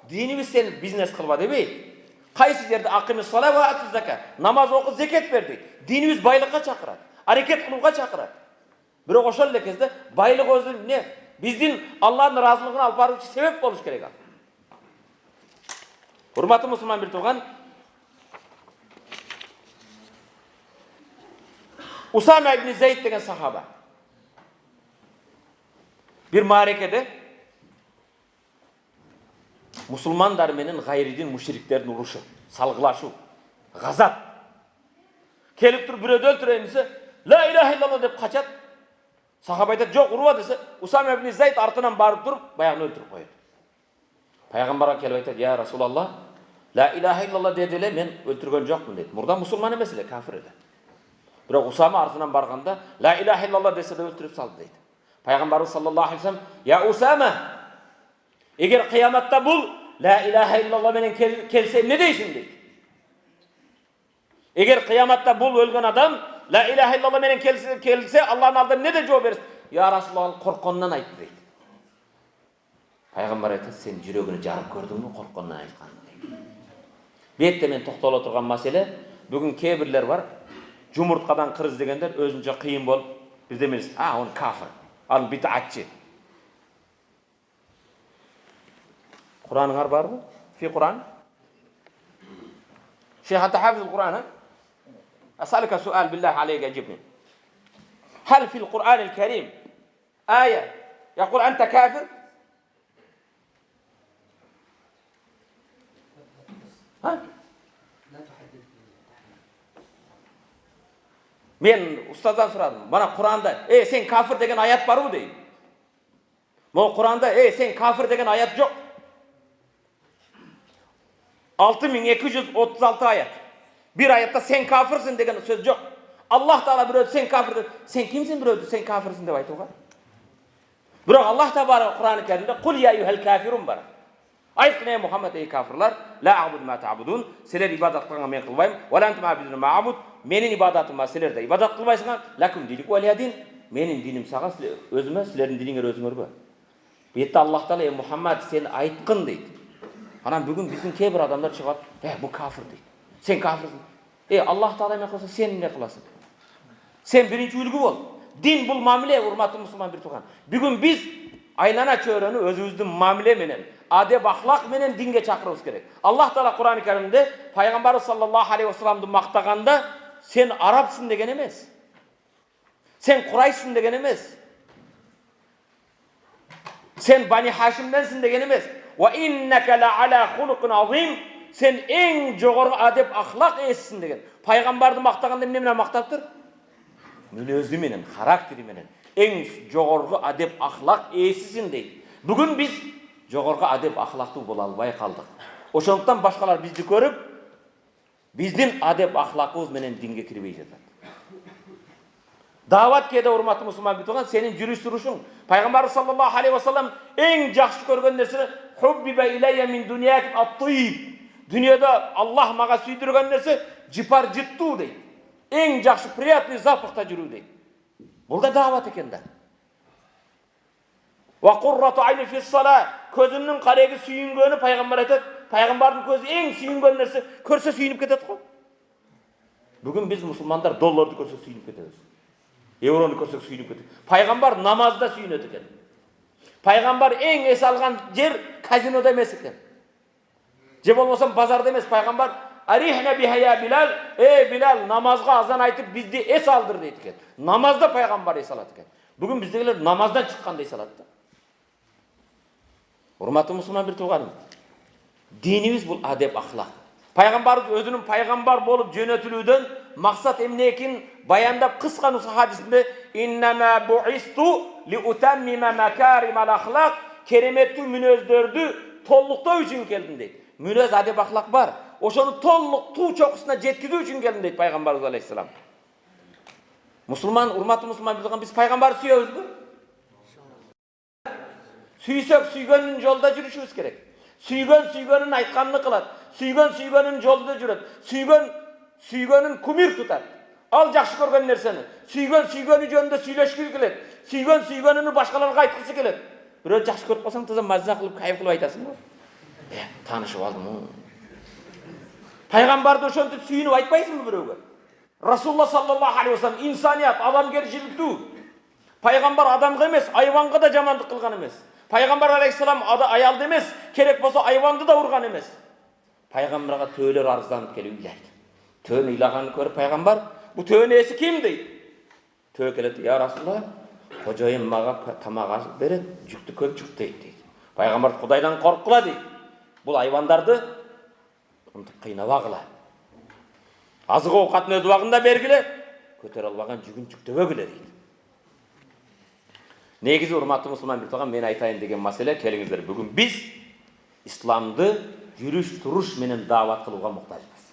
Динибиз сени бизнес кылба дебейт. Кайсы жерде акымис сала ва ату зака, намаз оку, зекет берди. Динибиз байлыкка чакырат, аракет кылууга чакырат. Бирок ошол эле кезде байлык өзү эмне? Биздин Алланын ыраазылыгына алып баруучу себеп болуш керек ал. Урматтуу мусулман бир тууган, Усама ибн Зейд деген сахаба. Bir маарекеде мусулмандар менен гайридин мушриктердин урушу, салгылашуу, газат. Келип туруп бирөөдү өлтүрөйүн десе, ла илаха иллаллах деп качат. Сахаба айтат, жок, урба десе, Усама ибн Зейд артынан барып туруп, баягыны өлтүрүп коет. Пайгамбарга келип айтат, я Расулаллах, ла илаха иллаллах деди эле, мен өлтүргөн жокмун дейт. Мурда мусулман эмес эле, кафир эле. Бирок Усама артынан барганда, ла илаха иллаллах десе эле өлтүрүп салды дейт. Пайгамбарыбыз саллаллаху алейхи ва саллям, я Усама, эгер кыяматта бул ла илаха иллаллах менен келсе эмне дейсиң дейт. Эгер кыяматта бул өлгөн адам ла илаха иллаллах менен келсе, Аллахтын алдында эмне деп жооп бересиң? Я Расулаллах, корккондон айтты дейт. Пайгамбар айтат, сен жүрөгүнү жарып көрдүңбү корккондон айтканын? Бетте мен токтоло турган маселе, бүгүн кээ бирлер бар, жумурткадан кырыз дегендер өзүнчө кыйын болуп, бирдемелес, он кафир, ал битаатчы. Кураныңар барбы? Фи Куран? Шейх, анта хафиз القرآن? أسألك سؤال بالله عليك أجبني. هل في القرآن الكريم آية يقول أنت كافر؟ ها؟ Men ustazdan soradım. Bana Kur'an'da sen kafir degen ayet var mı deyin. Ama Kur'an'da sen kafir degen ayet yok. 6236 ayet. Bir ayette sen kafirsin degen söz yok. Allah Teala bir sen kafir. Sen kimsin bir sen kafirsin deb aytouga. Biroq Allah Teala Kur'an-ı Kerim'de kul ya eyyuhel kafirun bar. Aytın ey Muhammed ey kafirler, la a'budu ma ta'budun. Sizler ibadat kılgan men kılbayım. Ve la entum abidun ma a'bud. Menin ibadatım sizler de ibadat kılbaysınlar. Lakum dinik ve liyadin. Menin dinim sağa özüme, sizlerin dininger özüngөр bu. Bu yette Allah Teala ey Muhammed sen aytkın deydi. Anam bugün bizim kebir adamlar çıkıp, bu kafir deydi. Sen kafirsin. Allah Teala ne kılsa sen ne kılasın? Sen birinci ülgü ol. Din bul mamile urmatı Müslüman bir tuğan. Bugün biz aylana çöğrünü özümüzdün mamile menen, adep ahlak menen dinge çakırımız gerek. Allah Teala Kur'an-ı Kerim'de Peygamber sallallahu aleyhi ve sellem'di maktaganda sen Arapsın degen emez. Sen Kurayşsın degen emez. Sen Bani Haşim'densin degen emez. Ve inneke la ala hulukun azim. Sen en jogorku adep ahlak eğisisin degen. Peygamberdi maktaganda emne menen maktaptır? Münözü menen, karakteri menen. En jogorku adep ahlak eğisisin deydi. Bugün biz jogorku adep ahlaklı bola alбай kaldık. Oşoндуктан başkalar bizni görüp, bizdin adep ahlakımız menen dinge kirбей жатат. Davat kede urmatı Müslüman bir tuğan, senin jürüş duruşun. Peygamber sallallahu aleyhi ve sellem en jakşı görgön nersini hubbibe ileyye min dunyakum at-tayyib. Dünyada Allah mağa süydürgen nerse jipar jittu deydi. En жақсы приятный запахта жүрүү дейт. Бул да дават экен да. Ва куррату айни фис сала, көзүмнүн кареги сүйүнгөнү пайгамбар айтат. Пайгамбардын көзү эң сүйүнгөн нерсе, көрсө сүйүнүп кетет го. Бүгүн биз мусулмандар долларды көрсөк сүйүнүп кетебиз. Еврону көрсөк сүйүнүп кетет. Пайгамбар намазда сүйүнөт экен. Пайгамбар эң эс алган жер казинода эмес экен. Же болбосо базарда эмес. Пайгамбар Арихна бихая Билал, Билал намазга азан айтып бизди эс алдыр дейт экен. Намазда пайгамбар эс алат экен. Бүгүн биздегилер намаздан чыккандай салат да. Урматтуу мусулман бир тууганым. Динибиз бул адеп ахлак. Пайгамбарыбыз өзүнүн пайгамбар болуп жөнөтүлүүдөн максат эмне экенин баяндап кыска нуска хадисинде иннама буисту лиутаммима макаримал ахлак, кереметтүү мүнөздөрдү толуктоо үчүн келдим дейт. Мүнөз адеп ахлак бар. Ошону толуктуу чокусуна жеткизүү үчүн келдим дейт пайгамбарыбыз алейхиссалам. Мусулман, урматтуу мусулман билген биз пайгамбарды сүйөбүзбү? Сүйсөк сүйгөнүн жолда жүрүшүбүз керек. Сүйгөн сүйгөнүн айтканын кылат. Сүйгөн сүйгөнүн жолунда жүрөт. Сүйгөн сүйгөнүн кумир тутат. Ал жакшы көргөн нерсени. Сүйгөн сүйгөнү жөнүндө сүйлөшкүсү келет. Сүйгөн сүйгөнүн башкаларга айткысы келет. Бирөө жакшы көрүп калсаң таза мазза кылып, кайф кылып айтасың го. Таанышып алдым. Пайгамбарды ошентип сүйүнүп айтпайсыңбы бирөөгө? Расулулла саллаллаху алейхи вассалам инсаният, адамгерчиликтүү. Пайгамбар адамга эмес, айванга да жамандык кылган эмес. Пайгамбар алейхиссалам аялды эмес, керек болсо айванды да урган эмес. Пайгамбарга төөлөр арызданып келип ыйлайт. Төөнү ыйлаганын көрүп пайгамбар, бу төөнүн ээси ким дейт? Төө келет, я Расулалла, кожоюм мага тамак ашып берет, жүктү көп жүктөйт дейт. Пайгамбар Кудайдан корккула дейт. Бул айвандарды кыйнабагыла. Азык оокатын өз убагында бергиле, көтөрө албаган жүгүн жүктөбөгүлө дейт. Негизи урматтуу мусулман бир тууган, мен айтайын деген маселе, келиңиздер, бүгүн биз исламды жүрүш туруш менен даават кылууга муктажбыз.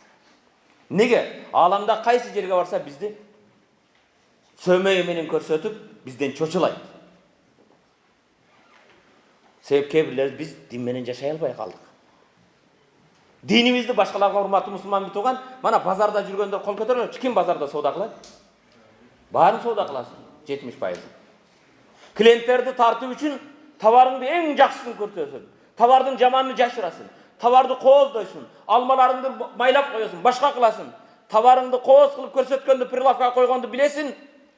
Неге? Ааламда кайсы жерге барса бизди сөмөй менен көрсөтүп, бизден чочулайт. Себеп кээ биз дин менен жашай албай калдык. Динибизди башкаларга урматтуу мусулман бир тууган, мана базарда жүргөндөр кол көтөрөлөчү. Ким базарда соода кылат? Баарын соода кыласың, 70%. Клиенттерди тартуу үчүн товарыңды эң жакшысын көрсөтөсүң. Товардын жаманын жашырасың. Товарды кооздойсуң. Алмаларыңды майлап коесуң, башка кыласың. Товарыңды кооз кылып көрсөткөндү прилавкага койгонду билесиң.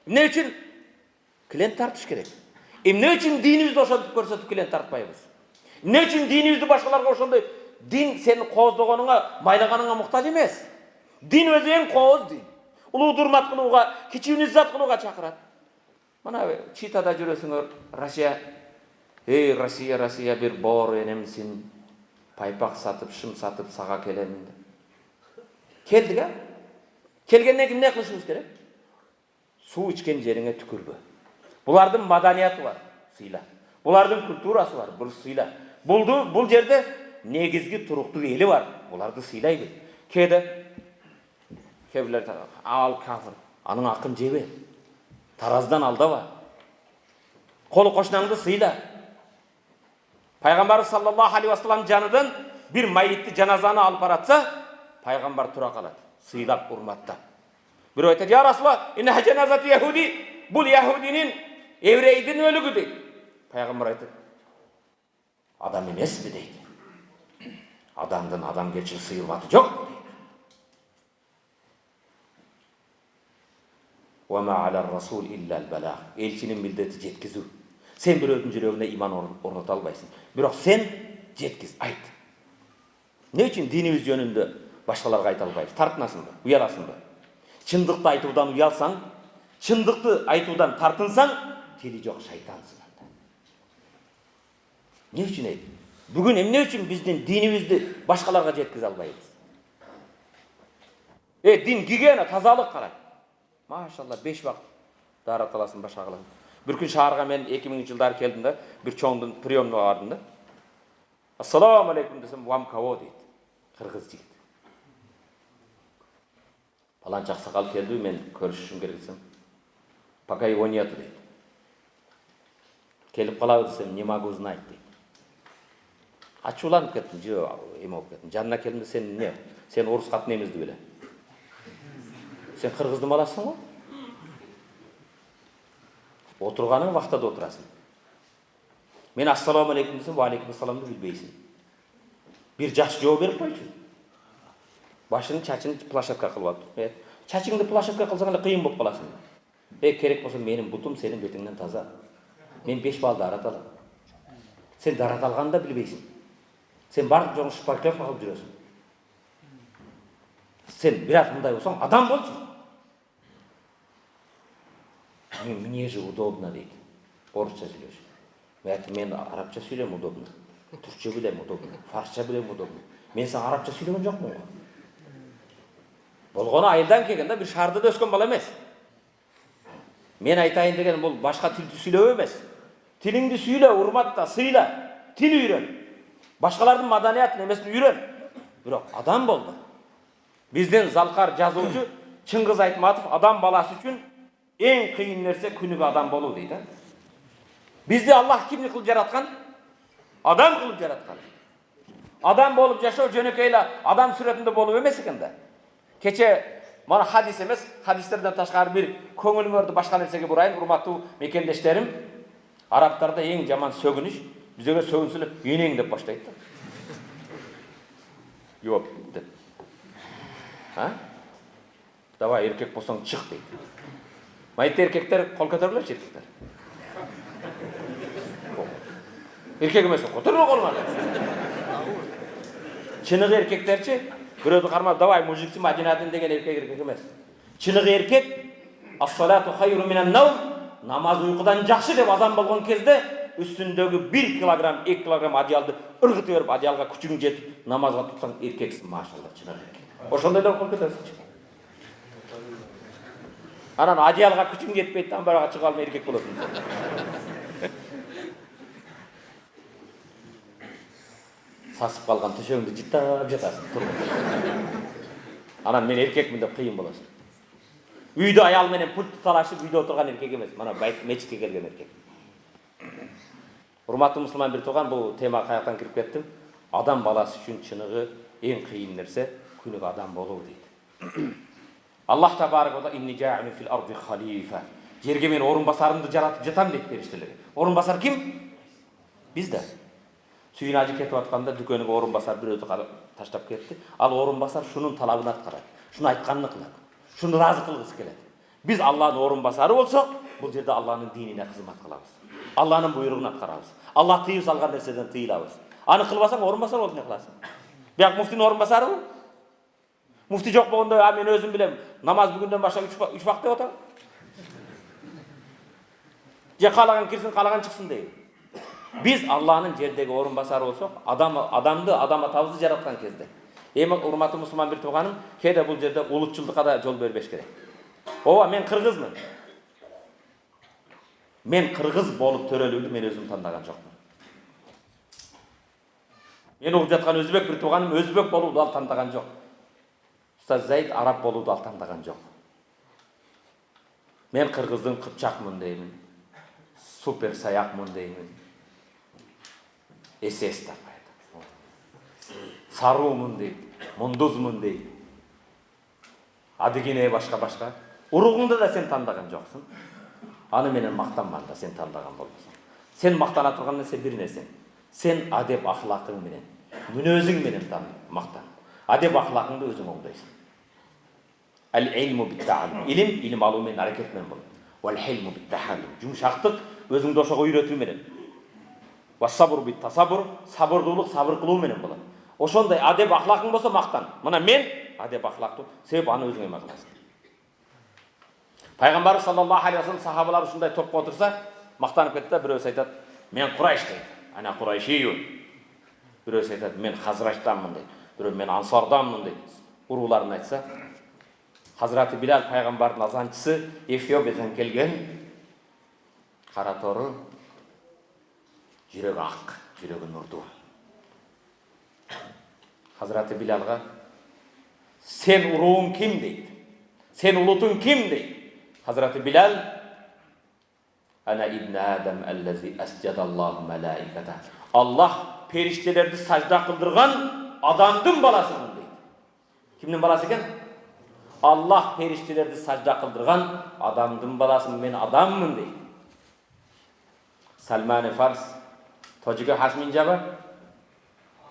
Эмне үчүн? Клиент тартыш керек. Эмне үчүн динибизди ошентип көрсөтүп клиент тартпайбыз? Эмне үчүн динибизди башкаларга ошондой? Дин сени кооздогонуңа, майлаганыңа муктаж эмес. Дин өзү эң кооз дин. Улуу урмат кылууга, кичүүнү иззат кылууга чакырат. Мана Читада жүрөсүңөр, Россия. Россия, Россия бир боор энемсин. Пайпак сатып, шым сатып сага келем. Келдик, а? Келгенден кийин эмне кылышыбыз керек? Суу ичкен жериңе түкүрбө. Булардын маданияты бар, сыйла. Булардын культурасы бар, бул сыйла. Бул жерде негизги туруктуу эли бар, буларды сыйлай бер. Кебилер ал кафыр, анын акын жебе. Тараздан алдава. Колу кошунаңды сыйла. Пайгамбар саллаллаху алейхи вассалам жаныдан бир майытты жаназаны алып баратса, пайгамбар тура калат, сыйлап, урматтап. Бирөө айтат, я Расулалла, инна жаназаты яхуди, бул яхудинин, еврейдин өлүгү дейт. Пайгамбар айтат, адам эмесби дейт. Адамдын адамгерчилик сыйылбаты жок дейт. Ва ма аля расул илля ал-балаг. Элчинин милдети жеткизүү. Сен бирөөдүн жүрөгүнө иман орното албайсың. Бирок сен жеткиз, айт. Не үчүн динибиз жөнүндө башкаларга айта албайбыз? Тартынасыңбы? Уяласыңбы? Чындыкты айтуудан уялсаң, чындыкты айтуудан тартынсаң, тили жок шайтансың анда. Не үчүн айт? Бүгүн эмне үчүн биздин динибизди башкаларга жеткизе албайбыз? Дин гигиена, тазалык карай. Машалла, 5 вакыт даарат аласың, башка кыласың. Bir gün şaharga men 2000-жылдары келдим да, bir çoğundun приемныйга бардым да. Ассаламу алейкум десем, вам кого дейт. Кыргыз жигит. Паланча аксакал келди, мен көрүшүшүм керек десем. Пока его нету дейт. Келип калабы десем, не могу знать дейт. Ачууланып кеттім, эме болып кеттім. Жанына келдім де, сен не? Сен орыс қатын емезді беле. Сен қырғыздың баласың ғой? Отырғаның вақтада отырасың. Мен ассаламу алейкум десем, ва алейкум ассаламды білбейсің. Bir жақсы жауап беріп қойшы. Башын чачын плашатқа қылып алды. Чачыңды плашатқа қылсаң қиын болып қаласың. Керек болса менің бұтым сенің бетіңнен таза. Мен 5 балды арат аламын. Сен дарат алғанды да білбейсің. Сен барлық жоғын шпарклеп қағып жүресің. Сен бірақ мұндай болсаң адам болшы. Мне же удобно дейді. Орысша сөйлеші. Мен арабша сөйлем удобно. Түркше білем удобно. Фарсша білем удобно. Мен сен арабша сөйлеген жоқпын ғой. Болғаны айылдан келгенде бір шардыда өскен бала емес. Мен айтайын деген бұл башқа тілді сөйлеу емес. Тіліңді сөйле, урматта, сыйла. Тіл үйрен. Башқалардың маданиятын емесін үйрен. Бірақ адам болды. Бізден залқар жазушы Чыңғыз Айтматов адам баласы үшін ең қиын нәрсе күнігі адам болу дейді. Бізде Аллах кімді қылып жаратқан? Адам қылып жаратқан. Адам болып жашау жөнекейлі адам сүретінде болу емес екенде. Кеше мана хадис емес, хадистерден ташқары бір көңіліңізді башқа нәрсеге бұрайын, урматтуу мекендештерім. Арабтарда ең жаман сөгініш, біздегі сөгінсіліп енең деп баштайды. Yok деп. Давай еркек болсаң шық дейді. Майты еркектер қол көтерілерші еркектер. Еркек емес, көтеріле қолмады. Чынығы еркектерші, біреуді қармап, давай мужиксі Мадинадин деген еркек емес. Чынығы еркек, ас-салату хайру минан наум, намаз ұйқыдан жақсы деп азан болған кезде, үстіндегі 1 килограмм, 2 килограмм одеялды ұрғыты беріп, одеялға күшігің жетіп, намазға тұтсаң еркексің, машалла, чынығы еркек. Ошондайлар қол көтерсінші. Анан одеялға күшігің жетпейді, тамбараға шыға алмай еркек боласың. Сасып қалған төшегіңді життап жатасың, тұрмын. Анан мен еркекмін деп қиын боласың. Үйді аялменен пультты талашып, үйде отырған еркек емес. Мана мечітке келген еркек. Урматтуу мұсылман бір туған, бұл тема қаяқтан кіріп кеттім. Адам баласы үшін чынығы ең қиын нәрсе күнігі адам болу дейді. Аллах табарак ва инни жа'илун фил арди халифа. Жерге мен орынбасарымды жаратып жатам дейді періштелер. Орынбасар кім? Бізде. Сүйін ажы кетіп атқанда дүкеніге орынбасар біреуді таштап кетті. Ал орынбасар шунun талабын атқарады. Шуны айтқанын қылады. Шуны разы қылғысы келеді. Біз Алланың орынбасары болсақ, бұл жерде Алланың диніне қызмат қыламыз. Алланың бұйрығын атқарамыз. Алла тыйып салған нәрседен тыйыламыз. Аны қылбасаң орынбасар болып не қыласың? Бірақ муфтидің орынбасары бұл. Муфти жоқ болғанда, мен өзім білем, намаз бүгінден баштап 3 вақт деп отыр. Же қалаған кірсін, қалаған шықсын дейді. Біз Алланың жердегі орынбасары болсақ, адамды атабызды жаратқан кезде. Эми урматтуу мұсылман бір туғаным, кейде бұл жерде улутчулдукка да жол бербеш керек. Ооба, мен қырғызмын. Мен қырғыз болып төрөлүүдү мен өзім тандаган жоқпын. Мен угуп жатқан өзбек бір туғаным, өзбек болууду ал тандаган жоқ. Ustaz Zayd араб болууду ал тандаган жоқ. Мен қырғыздың қыпчақмын деймін. Супер саяқмын деймін. Есес тапайды. Сарумын дейді, мұндызмын дейді. Адыгене башқа. Уруғыңды да сен тандаған жоқсың. Аны менен мақтанман да сен тандаған болмасың. Сен мақтана тұрған нәрсе бір нәрсе. Сен адеп ахлақың менен, мүнөзүң менен мақтан. Адеп ахлақыңды өзің оңдайсың. Ал-илму бит-таалим. Илим алуу менен аракет менен болот. Вал-хилму бит-тахаллум. Жумшактык өзүңдү ошого үйрөтүү менен. Ва-сабру бит-тасаббур. Сабырдуулук сабыр кылуу менен болот. Ошондой адеп ахлакың болсо мактан. Мына мен адеп ахлактуу, себеп аны өзүңө эме кыласың. Пайгамбар саллаллаху алейхи ва саллям сахабалар ушундай топко отурса, мактанып кетти, бирөөсү айтат, мен Курайш дейт. Ана Курайшиюн. Бирөөсү айтат, мен Хазраштанмын дейт. Бирөө мен Ансарданмын дейт. Урууларын айтса, Hazreti Bilal Peygamber'in azançısı Efiyopiya'dan kelgen kara toru jüregi ak, jüregi nurdu. Hazreti Bilal'a sen uruğun kim deydi? Sen ulutun kim deydi? Hazreti Bilal ana ibn Adam ellezi escedallahu melaikete. Allah періштелерді сажда қылдырған адамдың баласымын дейді. Кімнің баласы екен? Аллах періштелерді сажда қылдырған адамдың баласымын, мен адаммын дейді. Salman Fars tojiga hasmin jaba.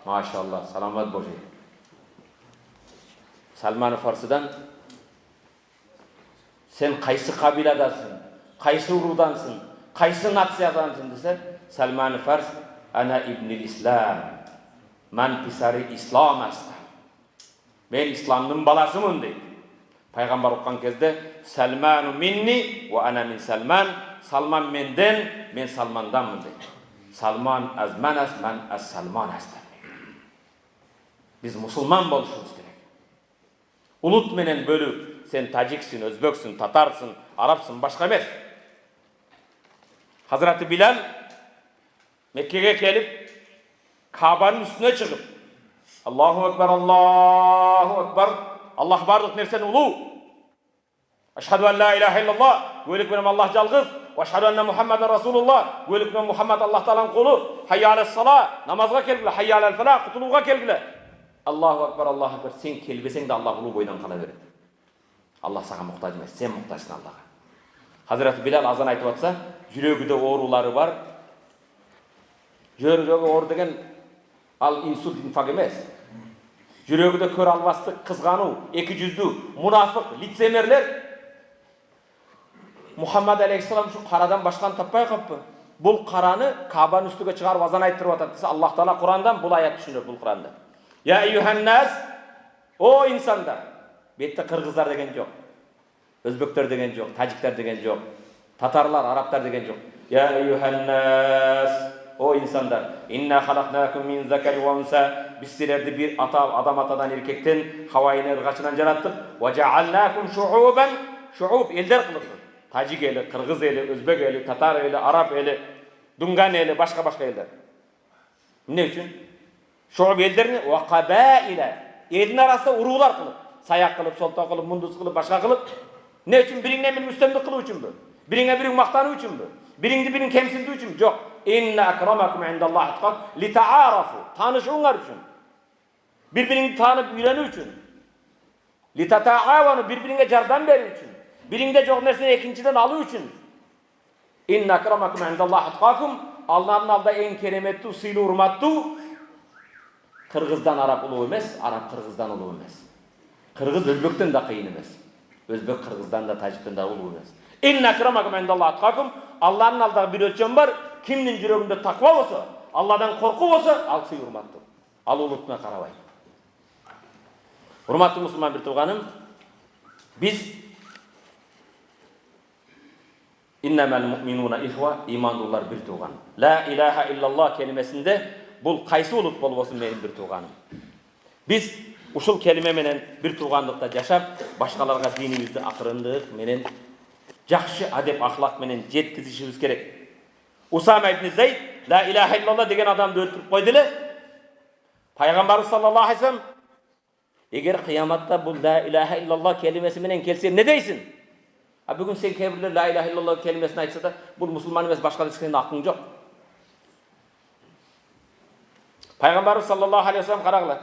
Maşallah, salamat Boji. Salman Fars'dan sen qaysı kabiladasın, qaysı urudansın, qaysı natsiyadansın dese, Salman Fars ana ibnil İslam. Man pisari İslam aslan. Ben İslam'ın balasımın deydi. Peygamber okuyan kezde Salmanu minni ve ana min Salman. Salman menden, men Salmandanmın deydi. Salman az man as, man az Salman aslan. Biz Müslüman boluşumuz gerek. Ulut menen bölük. Sen Taciksin, Özböksün, Tatarsın, Arapsın, başka emes. Hazreti Bilal Mekke'ye gelip Kabe'nin üstüne çıkıp Allahu Ekber, Allahu Ekber, Allah bardık nersen ulu. Eşhedü en la ilahe illallah, göylük benim Allah calgız. Ve eşhedü enne Muhammeden Resulullah, göylük benim Muhammed Allah Teala'nın kulu. Hayyâles salâ, namazga kelgile, hayyâlel felâh, kutuluğa kelgile. Allahu Ekber, Allahu Ekber, sen kelbesen de Allah ulu boydan kala verir. Allah sana muhtaç emas, sen muhtaçsın Allah'a. Hazreti Bilal azan aytıp atsa, yüreğide oğruları var. Yüreğide oğru degen al insult infak emas. Yüreğide kör alvastı, kızganu, iki yüzlü, munafık, litsemerler. Muhammed Aleyhisselam şu karadan başkan tapmay kapı. Bul karanı Kabe'nin üstüge çıkarıp azan ayttırıp atatsa Allah Teala Kur'an'dan bu ayet düşünür bu Kur'an'da. Ya eyyuhannas, o insanlar. Bette Kırgızlar degen yok. Özbekler degen yok, Tacikler degen yok. Tatarlar, Araplar degen yok. Ya eyyuhannas, o insanlar. İnna halaknakum min zekeri ve unsa. Biz sizlerdi bir adam atadan erkekten havayını ırgaçından yarattık. Ve cealnakum şuuben, şuub elder kılıktık. Tacik eli, Kırgız eli, Özbek eli, Tatar eli, Arap eli, Dungan eli, başka elder. Ne için? Şuub elderini ve kabaile. Elin arasında uruğlar kılıp. Sayak kılıp, solta kılıp, munduz kılıp, başka kılıp. Ne için? Birine bir müstemlik kılıp için bu. Birine birin maktanı için bu. Birinde birin kemsildiği için yok. İnne akramakum indallahi atqakum li ta'arafu. Tanışınlar için. Birbirini tanıp öğrenü için. Li tata'avanu, birbirine yardım verir için. Birinde çok nesne ikinciden alıyor için. İnne akramakum indallahi atqakum. Allah'ın alda en keremetli, sıylı hurmatlı. Kırgızdan Arap ulu emas, Arap Kırgızdan ulu emas. Kırgız Özbekten de kıyın emas. Özbek Kırgızdan da Tacik'ten de ulu emas. İnne akramakum indallahi atqakum. Allah'ın alda bir ölçüm var. Kimnin yüreğinde takva olsa, Allah'dan korku olsa, al suyu hurmatlı. Al ulutuna karabay. Hurmatlı Müslüman bir tuğanım, biz innemel mu'minuna ihva, imandullar bir tuğan. La ilahe illallah kelimesinde bul kaysı ulut bol olsun benim bir tuğanım. Biz uşul kelime menen bir tuğanlıkta yaşap, başkalarga dinimizde akırınlık menen, жақшы adep ahlak menen jetkizişimiz gerek. Usama ibn Zeyd la ilahe illallah degen adamды öldürüp koydu ele. Peygamberimiz sallallahu aleyhi ve sellem eğer kıyamatta bu la ilahe illallah kelimesi menen kelse ne deysin? Bugün sen kebirler la ilahe illallah kelimesini aytsa da bu Müslüman emas başka senin aklın yok. Peygamberimiz sallallahu aleyhi ve sellem karagılar.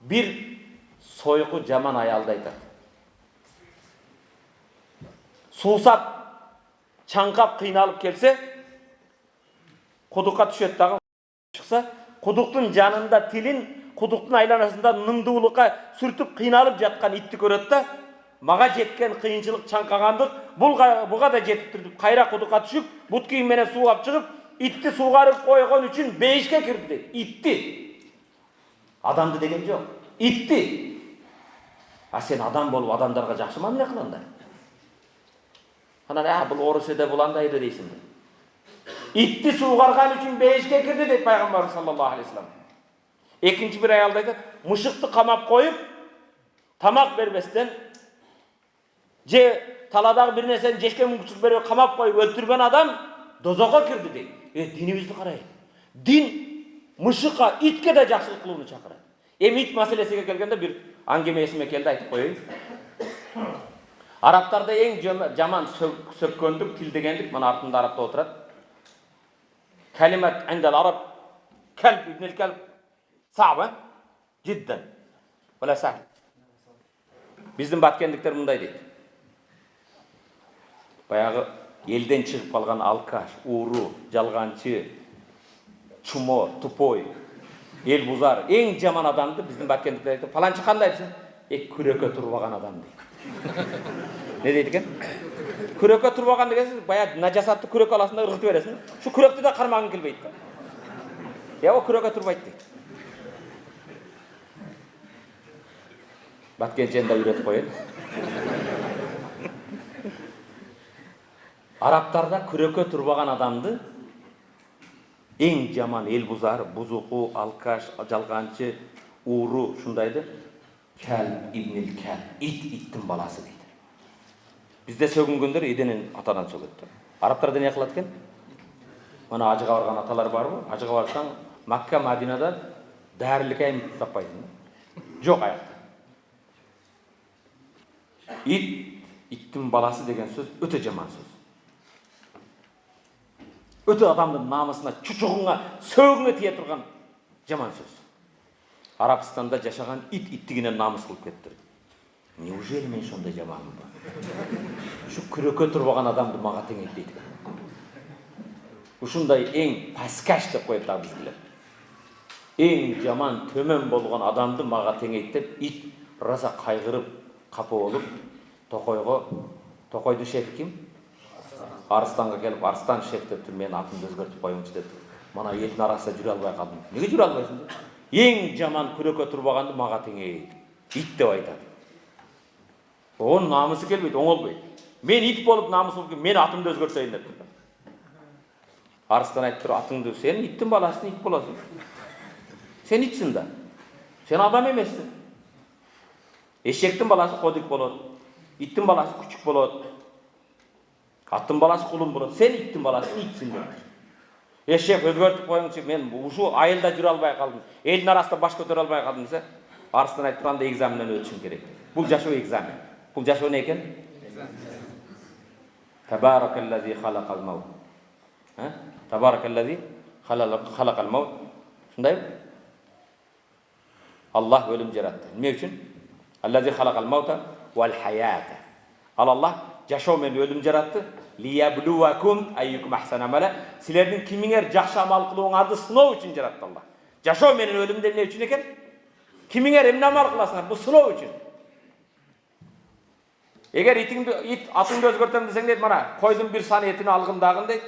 Bir soyku jaman ayaldı aytadi. Suusap, çankap kıynalıp gelse, kudukka düşet dagı çıksa, kuduktun janında tilin, kuduktun aylanasında nımdуулukka sürtüp kıynalıp jatkan itти көрөт да, maga jetken kıyınçılık çankagandыk, buga da jetip turdup, kayra kudukka düşüp, but kiyim menen suuga çıkıp, itти suugarıp koygon üçün beyişke kirdi deydi. İtti. Adamdı degen жоқ. İtti. Sen adam bolup adamlarga жақсы мамиле кылаңдар. Ana bu orası bulandaydı deysin. İtti suğargan için beyişke kirdi deyip Peygamber sallallahu aleyhi ve sellem. İkinci bir ayaldaydı. Mışıktı kamap koyup tamak vermesinden talaдағы birine sen jeşke mümkünçük veriyor kamap koyup öldürgen adam dozoğa kirdi deyip. Dinimizde karayın. Din mışıkka itke de жақсылық kılığını çakırır. İt meselesine gelgende bir angeme esime keldi aytıp koyayım. Araplarda en jaman sökköndük, til degendik, mana артында Arapta oturat. Kalimat indel Arab Kelb ibnil kelb. Sağ cidden. Valla sağ. Біздің баткендіктер мұндай дейді. Баяғы елден шығып қалған алкаш, уру, жалғанчы, чумо, тупой, ел бұзар, ең жаман адамды біздің баткендіктер дейді. Паланчы қандай дейсің? Күрекке тұрып алған адам дейді. Не дейді екен? Күрекке тұрып алған деген баяғы najasатты күрек аласың да ырғытып бересің. Шу күректі де қармағың келмейді. О күрекке тұрмайды дейді. Баткеншені де үйретіп қояды. Арабтарда күрекке тұрып алған адамды ең жаман ел бұзар, бұзуқу, алкаш, жалғанчы, уру, шындайды. Кәл ибнил кәл, иттің баласы дейді. Бізде сөгінгендер еденен атадан сөгеді. Арабтарда не қылады екен? Мана ажыға барған аталар бар ғой. Ажыға барсаң, Макка, Мадинада дәрілік әймітті таппайсың. Жоқ аяқта. Иттің баласы деген сөз өте жаман сөз. Өте адамдың намысына, чучуғыңа, сөгіңе тие тұрған жаман сөз. Арабстанда жашаған иттігінен намыс қылып кетті. Неужели мен сондай жаманмын ба? Шу күрекке тұрып алған адамды маға теңейді дейді. Ушундай ең паскаш деп қояды бізділер. Ең жаман төмен болған адамды маға теңейді деп ит раса қайғырып, қапы болып, Тоқойды шефі кім? Арыстанға келіп, Арыстан шеф деп тұр, мен атымды өзгертіп қойыңыз деп. Мана елдің арасында жүре албай қалдым. Неге жүре албайсың? Ең жаман күрекке тұрып алғанды маға теңейді. Ит деп айтады. Оның намысы келмейді, оңолмайды. Мен ит болып намысы болып, мен атымды өзгертейін деп тұр. Арыстан айтып тұр, атыңды, сен иттің баласын, ит боласың. Сен итсің да. Сен адам емессің. Ешектің баласы қодик болады. Иттің баласы күчік болады. Аттың баласы құлын болады. Сен иттің баласы итсің деп. Ешек өзгертіп қойыңызшы, мен ұшу айылда жүре албай қалдым. Елдің арасында баш көтере албай қалдым десе, Арыстан айтып тұрғанда экзаменнен өтішің керек. Бұл жашау экзамен. Бұл жашау не екен? Табаракаллази халақал маут. Табаракаллази халақал маут. Шындай? Аллах өлім жаратты. Не үшін? Аллази халақал маута вал хаята. Аллах жашау мен өлім жаратты. Лияблуакум айюкум ахсан амала. Силердің кимиңер жақсы амал қылуыңарды сынау үшін жаратты Аллах. Жашау мен өлімде не үшін екен? Кимиңер эмне амал қыласыңар? Бұл сынау үшін. Егер ит атыңды өзгертем десең дейді, мана қойдың бір сан етini алғындағын дейді.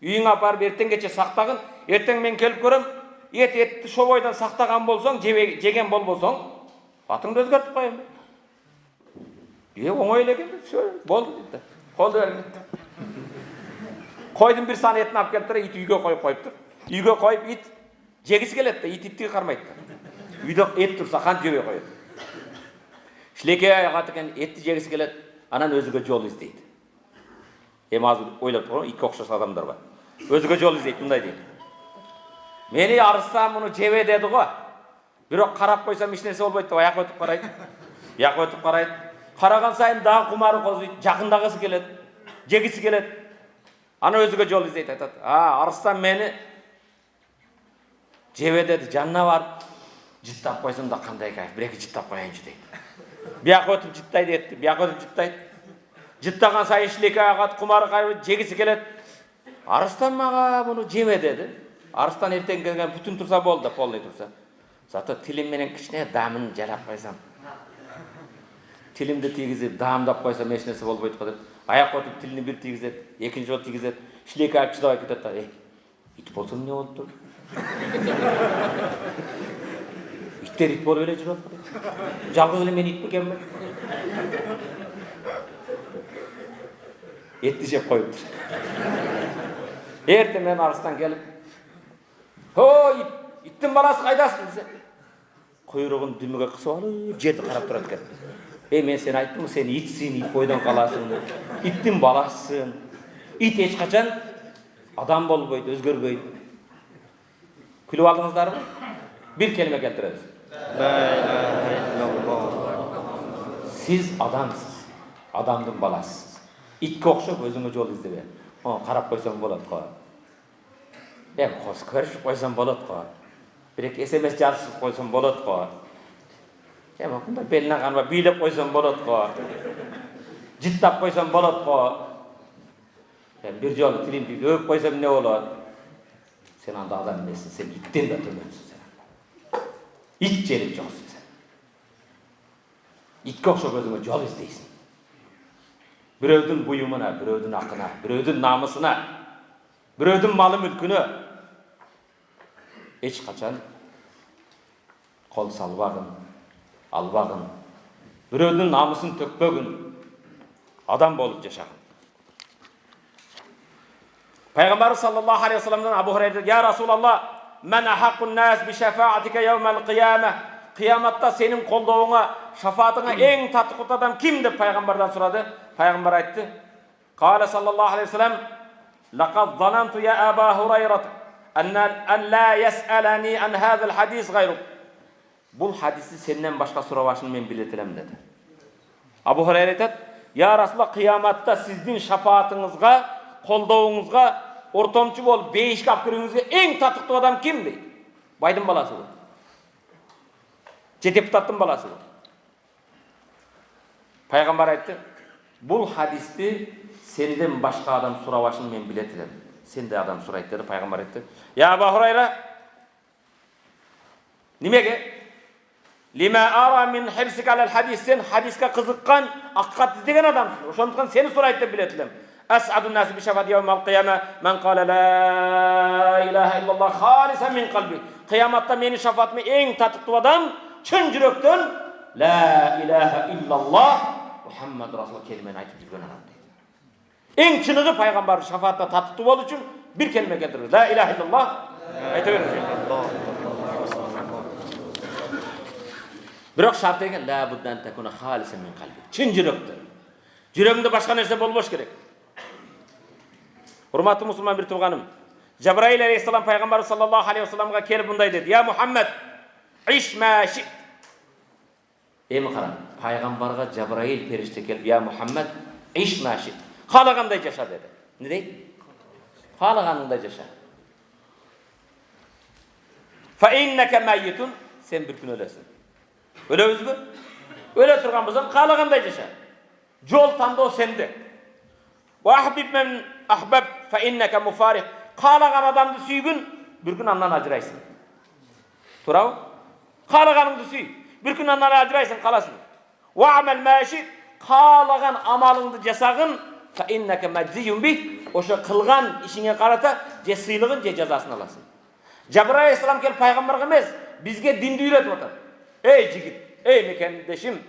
Үйіңе апарып ертең кече сақтағын, ертең мен келіп көрем, етті шобойдан сақтаған болсаң, жеген болсаң, атыңды өзгертіп қоям. Оңай екен, болды дейді. Қолды берген. Қойдың бір сан етін алып келіп тұр, ит үйге қойып тұр. Үйге қойып ит жегісі келеді, ит иттіге қармайды. Үйде ет тұрса қан жебе қойады. Шілеке аяқ екен, етті жегісі келеді, анан өзіге жол іздейді. Азыр ойлап тұрған, итке ұқсас адамдар бар. Өзіге жол іздейді, мындай дейді. Мені арыстан мұны жебе деді ғой. Бирок қарап қойсам ешнәрсе болмайды деп аяқ өтіп қарайды. Аяқ өтіп қарайды. Қараған сайын дағы құмары қозғайды, жақындағысы келеді, жегісі келеді. Ана өзіге жол іздейді, айтады. Арыстан мені жебе деді, жанына барып, жыттап қойсам да қандай кайф, бір-екі жыттап қояйыншы дейді. Бияқ өтіп жыттайды етті, бияқ өтіп жыттайды. Жыттаған сайын шілеке ағады, құмары қайып, жегісі келеді. Арыстан маға бұны жеме деді. Арыстан ертең келген бүтін тұрса болды, полный тұрса. Зато тілімменен кішіне дамын жалап қойсам. Тілімді тигізіп, дамдап қойсам ешнәрсе болмайды ғой деп. Аяқ өтіп тіліні бір тигізеді, екінші жол тигізеді. Шілеке ағып шыдап кетеді. Ит болсам не болды тұр? Иттер ит болып еле жүріп отыр. Жалғыз еле мен ит бекем бе? Етті жеп қойып тұр. Ерте мен арыстан келіп, иттің баласы қайдасың десе, құйрығын дүміге қысып алып, жерді қарап тұрады екен. Мен сен айттым, сен итсің, ит бойдан қаласың, иттің баласысың. Ит ешқашан адам болбойды, өзгербейді. Күліп алдыңыздар ма? Bir kelime keltiririz. Siz adamsız. Adamdın balasısız. İtke okşap özüne yol izlebe. Qarap koysam болады. Қос көрішіп қойсам болады ғой. Бір-екі SMS жазып қойсам болады ғой. Мұнда белінен қанба билеп қойсам болады ғой. Життап қойсам болады ғой. Bir жолы тілімді өп қойсам не болады? Сен анда адам емессің, сен иттен де төменсің сен. Ит желіп жоқсың сен. Итке ұқсап өзіңе жол іздейсің. Біреудің бұйымына, біреудің ақына, біреудің намысына, біреудің малы мүлкіне ешқашан қол салбағын, албағын, біреудің намысын төкпегін, адам болып жашағын. Пайғамбар саллаллаху алейхи вассаламдан Абу Хурайра: "Я Расулаллах, мен ахаққун нас би шафаатика яумал қияма." Қияматта сенің қолдауыңа, шафаатыңа ең татымды адам кім деп пайғамбардан сұрады. Пайғамбар айтты: "Қала саллаллаху алейхи вассалам: "Лақад зананту я Аба Хурайра ан ла яс'алани ан хазал хадис гайру." Бұл хадисті сенен башқа сұрауашын мен білетілем деді. Абу Хурайра айтады: "Я Расулаллах, қияматта сіздің шафаатыңызға, қолдауыңызға ортомчу болып бейішке алып кіруіңізге ең татықты адам кім дейді? Байдың баласы ғой. Же депутаттың баласы ғой." Пайғамбар айтты: "Бұл хадисті сенден башқа адам сұрауашын мен білетілем. Сенде адам сұрайды" деді. Пайғамбар айтты: "Я Аба Хурайра, немеге? Лима ара мин хирсик алал хадис, сен хадиске қызыққан, ақиқат іздеген адамсың. Ошондықтан сені сұрайды деп білетілем. Ас'аду нас би шафаати яумал қияма ман қала ла илаха иллаллах халисан мин қалби." Қияматта менің шафаатыма ең татықты адам шын жүректен ла илаха иллаллах Мұхаммад Расул келмені айтып жүрген адам дейді. Ең шынығы пайғамбардың шафаатына татықты болу үшін бір келме келтіріңіз: ла илаха иллаллах айта беріңіз. Бірақ шарт деген ла буддан такуна халисан мин қалби. Шын жүректен. Жүрегіңде башқа нәрсе болмаш керек. Hurmatlı musulman bir tuğanım. Cebrail aleyhisselam Peygamber sallallahu aleyhi ve sellem'e kelip bunday dedi: "Ya Muhammed, iş ma şit." Emi qaran, Peygamber'e Cebrail perişte kelip: "Ya Muhammed, iş ma şit." Qalaganda yaşa dedi. Ne deydi? Qalaganda yaşa. Fa inneke mayyitun. Sen bir gün ölesin. Ölebiz mi? Öyle turgan bolsang qalaganda yaşa. Jol tandoo sende. Wa ahbib men ahbab fa inneke mufarih. Qalagan adamды süygün, bir gün ondan ajıraysın. Turab? Qalaganыңды süy, bir gün ondan ajıraysın, qalasın. Wa amal ma şit. Qalagan amalыңды жасагын, fa inneke majziyun bih. Oşa qılgan işine qarata je sыйлыгын je жазасын alasın. Cebrail aleyhisselam kelip peygamberge emes, bizge dindi үйretip atar. Ey jigit, ey mekendeşim,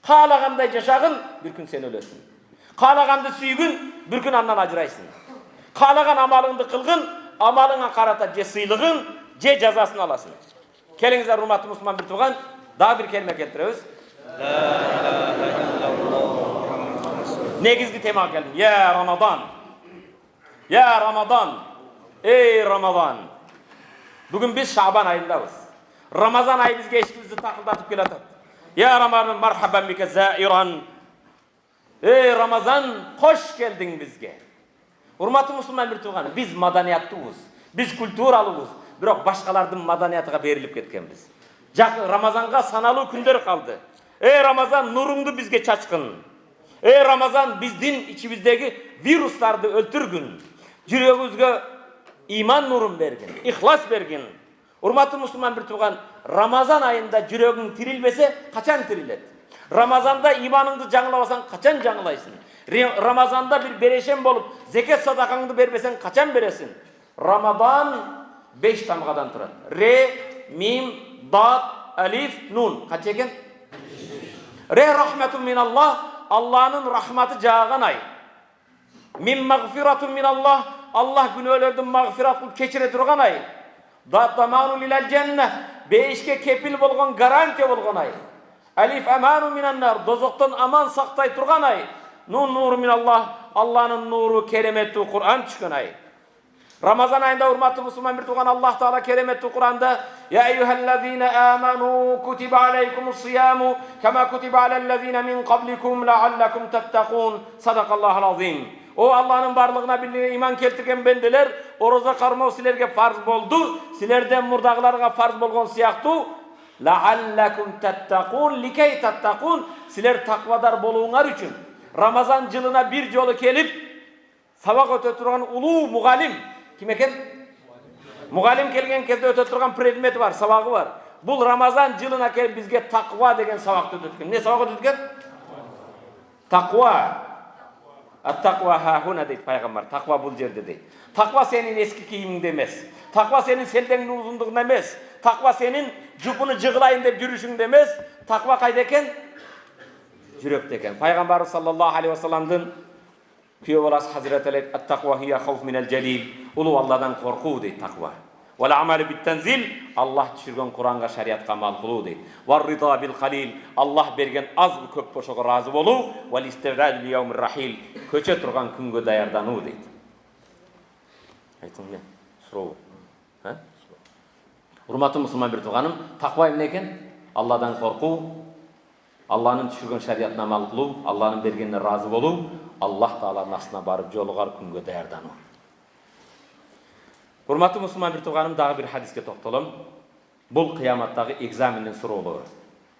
qalaganda yaşagın, bir gün sen ölesin. Qalaganды süygün, bir gün ondan ajıraysın. Qalagan amalыңды qılgın, amalыңa qarata je sыйлыгын, je жазасын alasın. Kelingizler hurmatlı Müslüman bir tuğan, daha bir kelime keltiremiz. La ilahe illallah. Negizgi tema geldim. Ya Ramazan. Ya Ramazan. Ey Ramazan. Bugün biz Şaban ayındayız. Ramazan ayı bizge eşkimizi takıldatıp gelatıp. Ya Ramazan marhaban bike zairan. Ey Ramazan, hoş geldin bizge. Hurmatlı Müslüman bir tuğanı, biz madaniyatlıyız. Biz kulturalıyız. Biroq başkalarının madaniyatıga berilip ketkenbiz. Ramazanга sanalı günler kaldı. Ey Ramazan, nurundu bizge çaçkın. Ey Ramazan, bizdin içimizdeki viruslardı öldürgün. Yüreğimizge iman nurun bergin, ihlas bergin. Hurmatlı Müslüman bir tuğan, Ramazan ayında yüreğin tirilmese kaçan tirilet? Ramazanda imanыңды жаңылабасаң kaçan жаңылайсın? Ramazanda bir bereşen bolup zekat sadakаңды bermesen kaçan beresin? Ramazan 5 tamgadan turadi. Re, mim, dad, alif, nun. Kaç eken? Re rahmetun minallah, Allah'ın rahmeti jağan ay. Mim mağfiratun minallah, Allah günahlardan mağfirat kılıp keçire turgan ay. Dad damanu lilal cenneh, beşke kepil bolgan garanti bolgan ay. Alif amanu minannar, dozoktan aman saktay turgan ay. Nun nuru minallah, Allah'ın nuru keremetu Kur'an çıkan ay. Ramazan ayında hurmatlı Müslüman bir tuğan, Allah Teala keremetti Kur'an'da: "Ya eyyühellezine amanu kutiba aleykumus-siyamu kema kutiba alellezine min qablikum leallekum tettekûn." Sadakallahul azim. O Allah'ın barlığına birliğine iman keltirgen bendeler, oroza karmao silerge farz boldu. Silerden murdagılarga farz bolgon siyaktı. La'allakum tattaqun likay tattaqun. Siler takvadar boluğunlar üçün. Ramazan yılına bir jolu kelip sabak öte turgan ulu mugalim. Kim eken? Mugalim kelgen kezde öte turgan predmeti var, sabagı var. Bul Ramazan yılına kelip bizge takva degen sabakты ötütken. Ne sabak ötütken? Takva. At-takva ha huna deydi Peygamber. Takva bul jerde deydi. Takva senin eski kiyiminde emes. Takva senin seldenin uzunluğunda emes. Takva senin jupunu jıgılayın dep жүрүшүңдө emes. Takva kayda eken? Yürekte eken. Peygamber sallallahu aleyhi ve sellem'din kuyup olası Hazreti Ali at-takva hiya havf minel celil. Ulu Allah'dan korku deydi takva. Wal amalu bit tenzil. Allah düşürgen Kur'an'a şariatga amal kılуу deydi. Var rida bil qalil. Allah bergen az bir köp boşoga razı boluu. Wal istibdad li yawmir rahil. Köçe turgan küngө dayardanуу deydi. Aytın ne? Suroo. Ha? Hurmatly musulman bir tuğanım, takva emne eken? Allah'dan korku, Allah'ın düşürgen şariatına amal kılуу, Allah'ın bergenine razı boluu, Allah Taala'nın asına barıp jolugar küngö dayardanуу. Hurmatly musulman bir tuğanım, dağı bir hadiske toktolom. Bul kıyamatdagı egzaminin suroolary.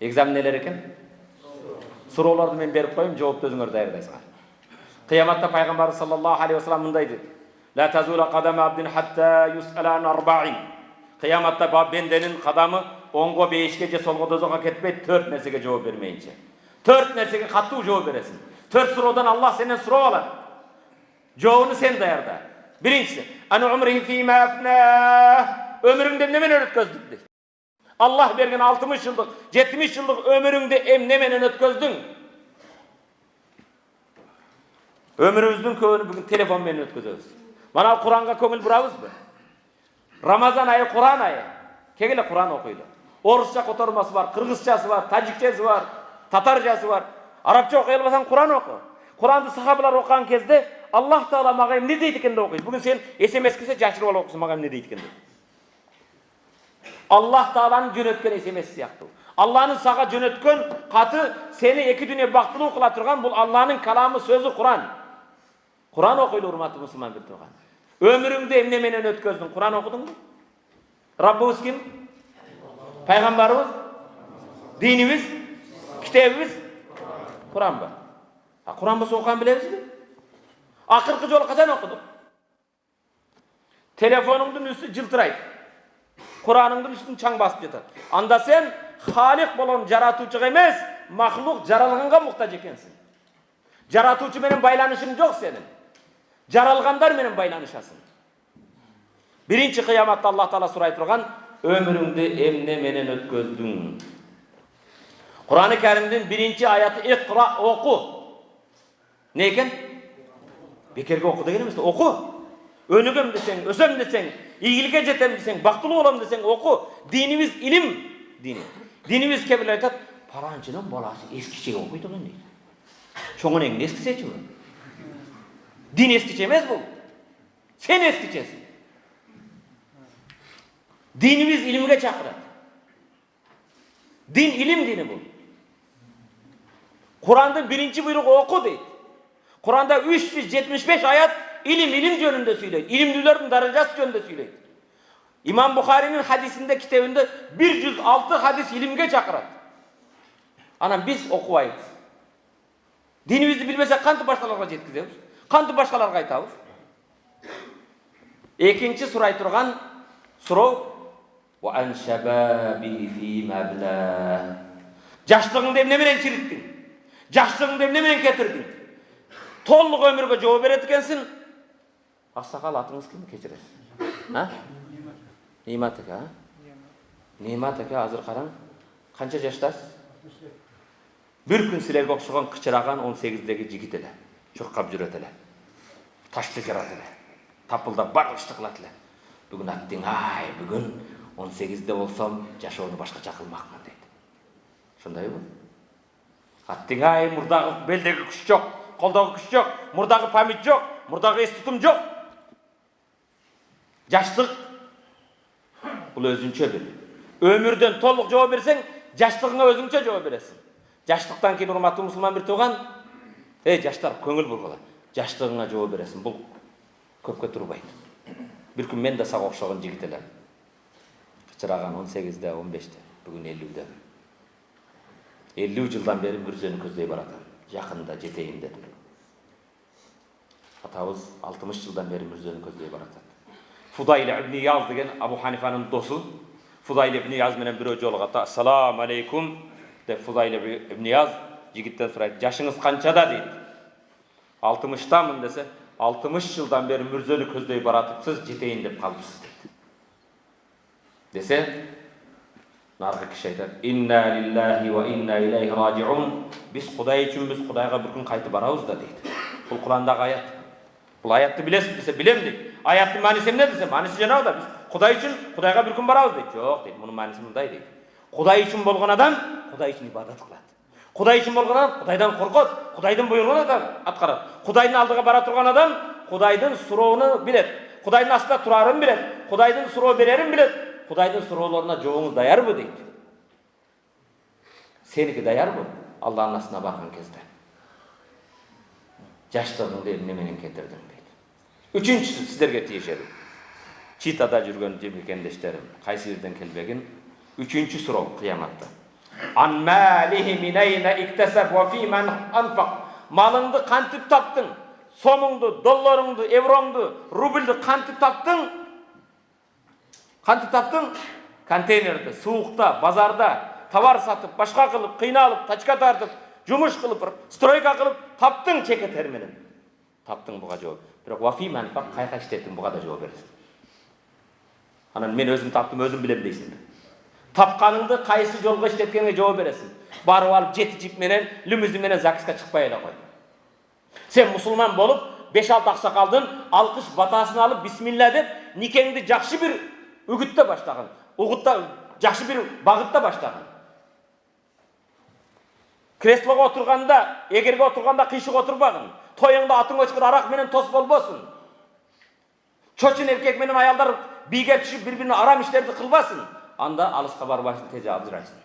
Egzamin neler eken? Suroolardy men berip koyayım, jogoptu özüңөр dayardaysыңar. Kıyamatda Peygamber sallallahu aleyhi ve sellem mınday dedi. La tazula qadama abdin hatta yus'ala an arba'in. Kıyamatta bendenin kadamı 10'ga 5'ge je solga dozoga ketpeyt 4 nersege жооп bermeyince. 4 nersege kattуу жооп beresin. 4 suroodan Allah senden suroo alat. Joobunu sen dayarda. Birincisi, an umrihi fima afna. Ömrüngde nemenen ötkөzdүң deydi. Allah bergen 60 yıllık, 70 yıllık ömrüngde nemenen ötkөzdүң. Ömrümüzdün köğünü bugün telefon menen ötközöbüz. Mana Kur'an'a köngül burabızbı? Ramazan ayı Kur'an ayı. Kegele Kur'an okuydu. Orusça kotorması var, Kırgızçası var, Tacikçesi var, Tatarcası var. Arapça okuyalmasan Kur'an oku. Kur'an'da sahabeler okuyan kezde Allah Teala mağayım ne deydi eken de okuydu. Bugün sen SMS kese jaşırı ol okusun mağayım ne deydi eken de. Allah Teala'nın jönötken SMS siyaktı. Allah'ın sağa jönötken katı seni iki dünya baktılığı kılatırgan bu Allah'ın kalamı sözü Kur'an. Kur'an okuydu hurmatly musulman bir tuğan. Ömrüngde emne menen ötkөzdүң? Kur'an okudun mu? Rabbimiz kim? Peygamberimiz? Dinimiz? Kitabımız? Kur'an mı? Kur'an mı okuyan bileriz mi? Akırkı jolu kaçan okuduk? Telefonunun üstü jıltıraydı. Kur'an'ın üstünü çaң basıp жатат. Anda sen halik bolon jaratuvçuga emes, mahluk jaralganga muhtaç ekensin. Jaratuvçu menen baylanışın yok senin. Jaralganlar menen baylanışasın. Birinci kıyamatda Allah Taala suray turgan, ömrüngde emne menen ötkөzdүң? Kur'an-ı Kerim'in birinci ayatı ikra oku. Ne eken? Bekerge oku degen emes, oku. Önügem desen, ösem desen, iyilike jetem desen, baktılı olam desen oku. Dinimiz ilim dini. Dinimiz kebirler aytat, parançının balası eskiçe okuydu lan deydi. Çoğun engin eskiçe mi? Din eskiçe emez bu. Sen eskiçesin. Dinimiz ilimge çakırat. Din ilim dini bu. Kur'an'da birinci buyruk oku deydi. Kur'an'da 375 ayet ilim yönünde söyleydi. İlimlilerin derecesi yönünde söyleydi. İmam Bukhari'nin hadisinde kitabında 106 hadis ilimge çakırat. Anam biz okuyayız. Dinimizi bilmesek kanti başkalarına yetkizemiz. Kanti başkalarına aytабыз. Ekinci suray turgan suroo ve an şababi fi mabla. Jaşlığыңды emne menen çirittin? Jaşlığыңды emne menen ketirdin? Tolluk ömürge жооп берет экенсиң. Аксакал атыңыз ким кечиресиз? Ha? Nimet aka. Nimet aka azыр караң. Канча жаштасыз? Bir gün silerge okşugan kıçıragan 18'deki jigit ele. Çurkap jüret ele. Taşlı jarat ele. Tapılda bar ıştıklat ele. Bugün attın ay bugün 18'de olsam jaşoonu başka çakılmakmın deydi. Şunday mı? Attın ay murdağı beldeki kuş yok. Koldağı kuş yok. Murdağı pamit yok. Murdağı es tutum yok. Jaşlık bu özünçe bir. Ömürden toluk жооп берсең, jaşlığına özünçe жооп бересиң. Jaşlıktan keyin hurmatly musulman bir tuğan, jaşlar köngül burgula. жаштығыңа жооп бересің. Бұл көпке турбайт. Bir күн мен де сага окшогон жигит элем. Чыраган 18-де, 15-те, бүгүн 50-де. 50 жылдан бери мүрзөнү көздөй баратам. Жакында жетейин дедим. Атабыз 60 жылдан бери мүрзөнү көздөй баратат. Фудайл ибн Ияз деген Абу Ханифанын досу. Фудайл ибн Ияз менен бирөө жолугат. Ассаламу алейкум деп Фудайл ибн Ияз жигиттен сурайт. Жашыңыз канчада дейт. 60-тамын десе, 60 жылдан бери мүрзөнү көздөй баратыпсыз, жетейин деп калыпсыз дейт. Десе, наркы киши айтат, инна лиллахи ва инна илайхи раджиун. Биз Кудай үчүнбүз, Кудайга bir күн кайтып барабыз да дейт. Бул Курандагы аят. Бул аятты билесиз десе, билем дейт. Аяттын мааниси эмне десе, мааниси жанагы да, биз Кудай үчүн, Кудайга bir күн барабыз дейт. Жок дейт, мунун мааниси мындай дейт. Кудай үчүн болгон адам Кудай үчүн ибадат кылат. Кудай үчүн болгон адам Кудайдан коркот, Кудайдын буйругун аткарат. Кудайдын алдыга бара турган адам Кудайдын суроону билет. Кудайдын астында турарын билет. Кудайдын суроо берерин билет. Кудайдын суроолоруна жооңуз даярбы дейт. Сеники даярбы? Аллахтын астына барган кезде. Жаштыгыңды эмне менен кетирдиң дейт. Үчүнчүсү сиздерге тиешелүү. Читада жүргөн жемекендештерим, кайсы жерден келбегин? Үчүнчү суроо кыяматта. Ан малихи мин айна иктасаб ва фи ман анфак. Малыңды кантип таптың? Сомуңду, долларыңды, евроңду, рубльды кантип таптың? Кантип таптың? Контейнерде, суукта, базарда товар сатып, башка кылып, кыйналып, тачка тартып, жумуш кылып, стройка кылып таптың чекетер менен. Таптың буга жооп. Бирок ва фи ман анфак кайка иштеттиң буга да жооп бересиң. Анан мен өзүм таптым, өзүм билем дейсиң. Тапканыңды кайсы жолго иштеткениңе жооп бересиң. Барып алып жети жип менен, лимузин менен ЗАГСка чыкпай эле кой. Сен мусулман болуп, 5-6 аксакалдын алкыш батасын алып, бисмилла деп, никеңди жакшы бир үгүттө баштаган. Угутта жакшы бир багытта баштаган. Креслого отурганда, эгерге отурганда кыйшык отурбагын. Тоюңда атың өчкөр арак менен тос болбосун. Чочун эркек менен аялдар бийге түшүп бири-бирине арам иштерди кылбасын. Анда алыска барбайсың, тез ажырайсың.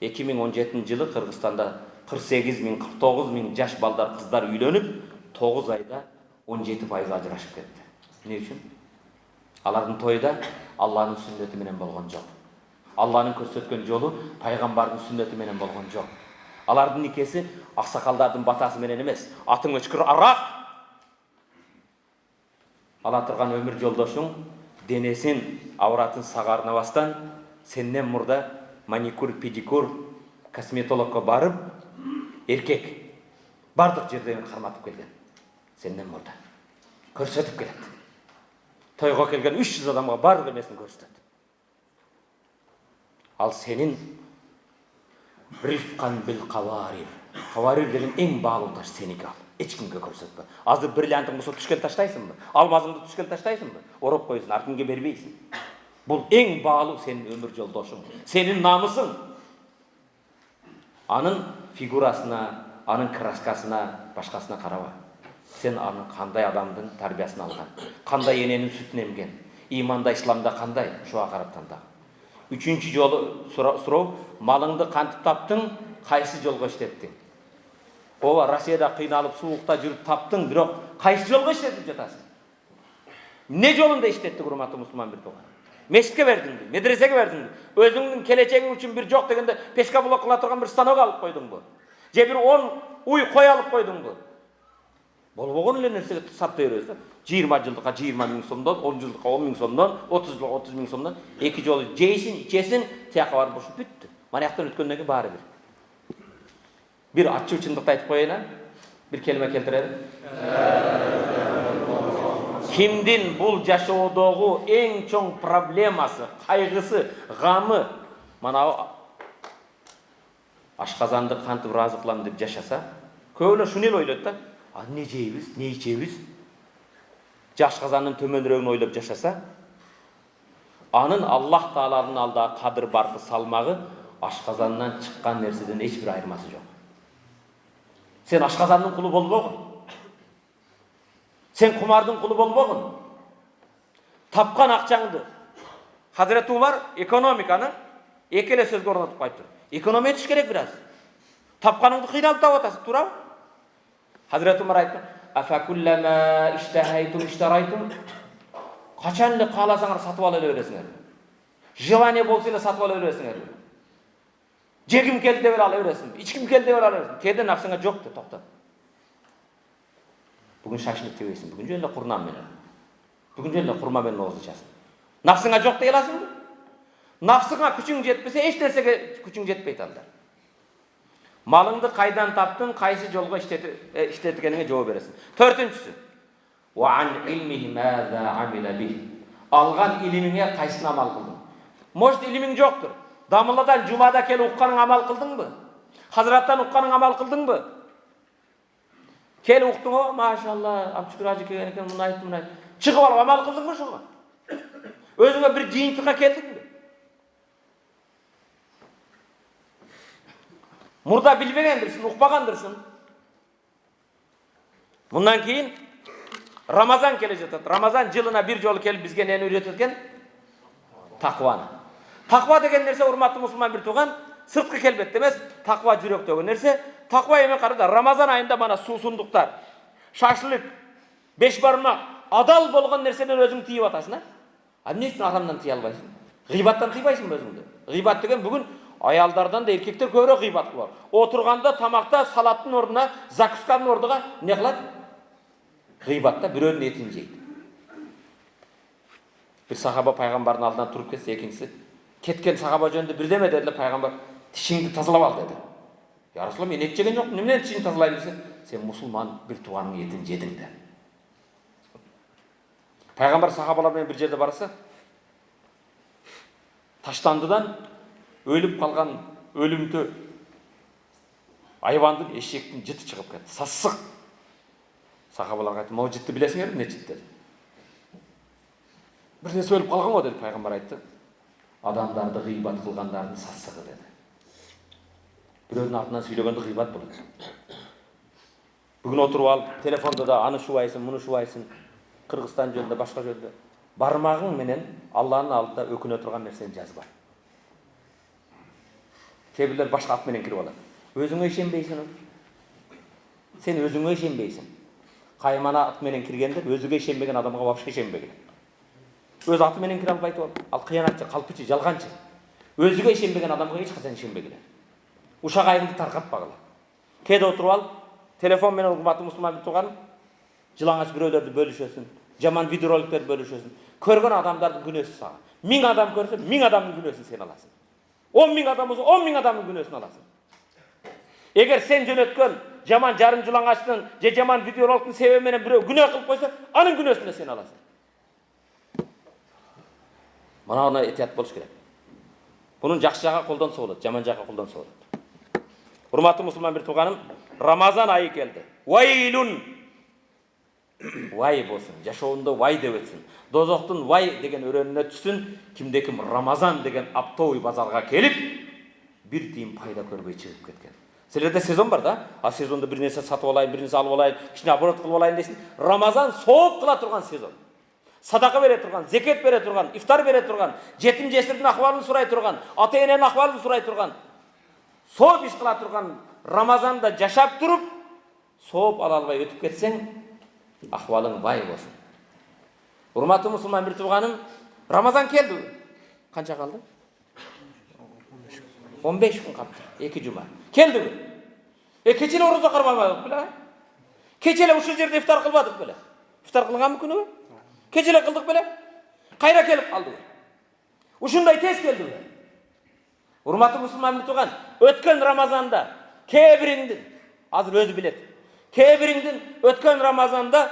2017-жылы Кыргызстанда 48.000-49.000 жаш балдар, кыздар үйлөнүп, 9 айда 17% ажырашып кетти. Эмне үчүн? Алардын тойда Алланын сүннөтү менен болгон жок. Алланын көрсөткөн жолу пайгамбардын сүннөтү менен болгон жок. Алардын никеси аксакалдардын батасы менен эмес, атың өчкөр арак. Ала турган өмүр жолдошуң денесин авратын сагарнабастан сенден мурда маникюр, педикюр, косметологко барып, эркек бардык жерден карматып келген. Сенден мурда көрсөтүп келет. Тойго келген 300 адамга бардык эмесин көрсөтөт. Ал сенин рифкан бил каварир. Каварир деген эң баалуу таш сеники ал. Эч кимге көрсөтпө. Азыр бриллиантың болсо түшкөн таштайсыңбы? Алмазыңды түшкөн таштайсыңбы? Ороп койсуң, артыңга бербейсиң. Бул эң баалуу сенин өмүр жолдошуң, сенин намысың. Анын фигурасына, анын краскасына, башкасына караба. Сен анын кандай адамдын тарбиясын алган, кандай эненин сүтүн эмген, иманда, исламда кандай, ошого карап танда. Үчүнчү жолу суроо, малыңды кантип таптың, кайсы жолго иштеттиң? Ооба, Россияда кыйналып, суукта жүрүп таптың, бирок кайсы жолго иштетип жатасың? Эмне жолунда иштеттиң, урматтуу мусулман бир тууган? Мешитке бердиңби, медресеге бердиңби? Өзүңдүн келечегиң үчүн бир жок дегенде пешкаблок кыла турган бир станок алып койдуңбу? Же бир 10 уй кой алып койдуңбу? Болбогон эле нерсеге саттай бересиз. 20 жылдыкка 20.000 сомдон, 10 жылдыкка 10.000 сомдон, 30 жылдыкка 30.000 сомдон, эки жолу жейсин, ичесин, тияка барып бушуп бүттү. Манаяктан өткөндөн кийин баары бир. Bir açık çındıkta aytıp koyayına, bir kelime keltirelim. Kimdin bul jaşoodogu en çoğun probleması, kaygısı, gamı, mana aşkazandı kantip razı kılam dep jaşasa, köylü şunu el oylayt da, ne jeybiz, ne içebiz? Aşkazanın tömönürögünü oylap jaşasa, anın Allah Taala'nın aldığı kadır barkı salmağı aşkazandan çıkkan nersedен hiçbir ayırması yok. Sen aşkazanın kulu bolbogun. Sen kumardın kulu bolbogun. Tapkan akçаңды. Hazreti Umar ekonomikаны экеле сөзгө орнотуп кайтты. Экономия түш керек biraz. Tapkanыңды кыйналып таап атасың, туурабы? Hazreti Umar aytты: "Афакуллама иштахайтум иштарайтум?" Качан эле кааласаңар сатып ала бересиңер. Желание болсо эле сатып ала бересиңер. Жегим келди деп ала бересиң. Ичким келди деп ала бересиң. Кээде нафсыңа жок деп токтот. Бүгүн шашылып жебейсиң. Бүгүн жөн эле курнам менен. Бүгүн жөн эле курма менен ооз ичасың. Нафсыңа жок дей аласыңбы? Нафсыңа күчүң жетпесе, эч нерсеге күчүң жетпейт анда. Малыңды кайдан таптың, кайсы жолго иштеткениңе жооп бересиң. Төртүнчүсү. Ва ан илмихи маза амила бих. Алган илимиңе кайсын амал кылдың? Может, илимиң жоктур. Дамыладан жумада келип укканың амал кылдыңбы? Хазраттан укканың амал кылдыңбы? Келип уктуң, машалла, Абдышүкүр ажы келген экен, муну айтты, муну айтты. Чыгып алып амал кылдыңбы ошого? Өзүңө бир жыйынтыкка келдиңби? Мурда билбегендирсиң, укпагандырсың. Мындан кийин Рамазан келе жатат. Рамазан жылына бир жолу келип бизге нени үйрөтөт экен? Такваны. Таква деген нерсе, урматтуу мусулман бир тууган, сырткы келбетте эмес, таква жүрөктөгү нерсе. Таква эме карада Рамазан айында мана суусундуктар, шашлык, беш бармак, адал болгон нерседен өзүң тийип атасың, а эмне үчүн адамдан тие албайсың? Гыйбаттан тийбайсыңбы өзүңдү? Гыйбат деген бүгүн аялдардан да эркектер көбүрөөк гыйбат кылат. Отурганда тамакта салаттын ордуна, закусканын ордуна не кылат? Гыйбатта бирөөнүн этин жейт. Бир сахаба пайгамбардын алдына туруп кетсе, экинчиси кеткен сахаба жөнүндө бирдеме деди эле, пайгамбар тишиңди тазалап ал деди. Я Расулалла, мен эт жеген жокмун, эмне тишиңди тазалайм десе, сен мусулман бир тууганыңдын этин жедиң де. Пайгамбар сахабалар менен бир жерде барса, таштандыдан өлүп калган өлүмтө айбандын, эшектин жыты чыгып кетти. Сассык. Сахабаларга айтты: "Могу жытты билесиңерби, эмне жыт?" деди. "Бир нерсе өлүп калган го" деди. Пайгамбар айтты: "Адамдарды гыйбат кылгандардын сассыгы" деди. Бирөөнүн артынан сүйлөгөндө гыйбат болот. Бүгүн отуруп алып, телефондо да аны шубайсың, муну шубайсың, Кыргызстан жөнүндө, башка жөнүндө. Бармагың менен Алланын алдында өкүнө турган нерсени жазба. Кээ бирлер башка ат менен кирип алат. Өзүңө ишенбейсиң. Сен өзүңө ишенбейсиң. Каймана ат менен киргендер өзүгө ишенбеген адамга вообще ишенбеген. Өз аты менен кире албайт болуп, ал кыянатчы, калпычы, жалганчы. Өзүгө ишенбеген адамга эч качан ишенбегиле. Ушак айымды таркатпагыла. Кээде отуруп алып, телефон менен урматтуу мусулман бир тууган, жылаңач бирөөлөрдү бөлүшөсүң, жаман видеороликтерди бөлүшөсүң. Көргөн адамдардын күнөөсү сага. 1000 адам көрсө, 1000 адамдын күнөөсүн сен аласың. 10.000 адам болсо, 10.000 адамдын күнөөсүн аласың. Эгер сен жөнөткөн жаман жарым жылаңачтын же жаман видеороликтин себеби менен бирөө күнөө кылып койсо, анын күнөөсүн да сен аласың. Мына этият болуш керек. Бунун жакшы жагы колдонсо болот, жаман жагы колдонсо болот. Урматтуу мусулман бир тууганым, Рамазан айы келди. Вайлун. Вай болсун, жашоонда вай деп өтсүн. Дозоктун вай деген өрөөнүнө түшсүн. Кимде ким Рамазан деген оптовый базарга келип, бир тиын пайда көрбөй чыгып кеткен. Силерде сезон бар да? А сезондо бир нерсе сатып алайын, бир нерсе алып алайын, ичине оборот кылып алайын дейсиң. Рамазан сооп кыла турган сезон. Садака бере турган, зекет бере турган, ифтар бере турган, жетим жесирдин акыбалын сурай турган, ата-эненин акыбалын сурай турган, сооп иш кыла турган Рамазанда жашап туруп, сооп ала албай өтүп кетсең, акыбалың бай болсун. Урматтуу мусулман бир тууганым, Рамазан келди. Канча калды? 15 күн калды. 2 жума. Келди. Кечеле орозо кармабадык беле? Кечеле ушул жерде ифтар кылбадык беле? Ифтар кылганбы күнүгө? Кечеле кылдык беле? Кайра келип калды. Ушундай тез келди. Урматтуу мусулман бир тууган, өткөн Рамазанда кээ бириңдин, азыр өзү билет. Кээ бириңдин өткөн Рамазанда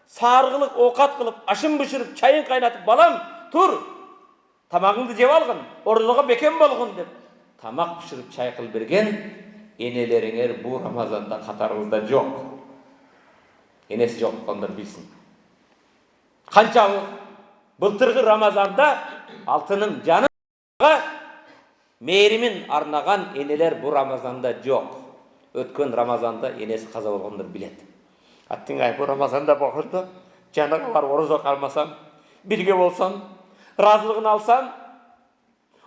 саргылык оокат кылып, ашын бышырып, чайын кайнатып, балам, тур. Тамагыңды жеп алгын, орозого бекем болгун деп тамак бышырып, чай кылып берген энелериңер бу Рамазанда катарыңызда жок. Энеси жок болгондор билсин. Канчабы былтыргы Рамазанда алтынын жаныга мээримин арнаган энелер бу Рамазанда жок. Өткөн Рамазанда энеси каза болгондор билет. Аттыңай бу Рамазанда болгондо жаныга барып орозо кармасам, бирге болсам, ыраазылыгын алсам,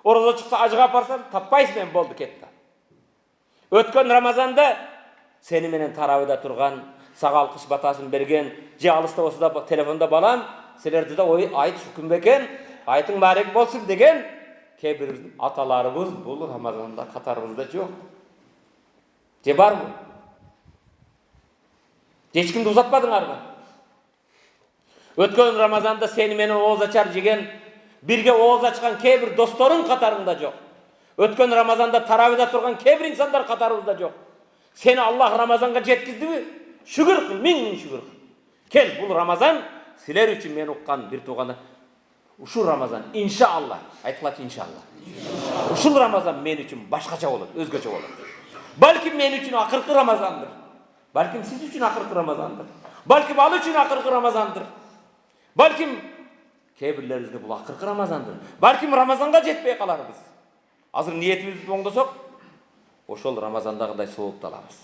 орозо чыкса ажыга апарсам, таппайсың мен болду кетти. Өткөн Рамазанда сени менен тарабыда турган, сага алкыш батасын берген, же алыста болсо да телефонда балам, силерди да ой айт шүкүм бекен, айтың барек болсун деген кээ бир аталарыбыз бул Рамазанда катарыбызда жок. Же барбы? Эч кимди узатпадыңарбы? Өткөн Рамазанда сени менен ооз ачар жеген, бирге ооз ачкан кээ бир досторуң катарыңда жок. Өткөн Рамазанда таравида турган кээ бир инсандар катарыбызда жок. Сени Аллах Рамазанга жеткиздиби? Шүгүр кыл, миң шүгүр кыл. Кел, бул Рамазан силер үчүн мен уккан бир тууганы. Ушул Рамазан иншалла, айткылачы иншалла. Ушул Рамазан мен үчүн башкача болот, өзгөчө болот. Балким мен үчүн акыркы Рамазандыр. Балким сиз үчүн акыркы Рамазандыр. Балким ал үчүн акыркы Рамазандыр. Балким кээ бирлерибизге бул акыркы Рамазандыр. Балким Рамазанга жетпей каларбыз. Азыр ниетибизди оңдосок, ошол Рамазандагыдай соопту алабыз.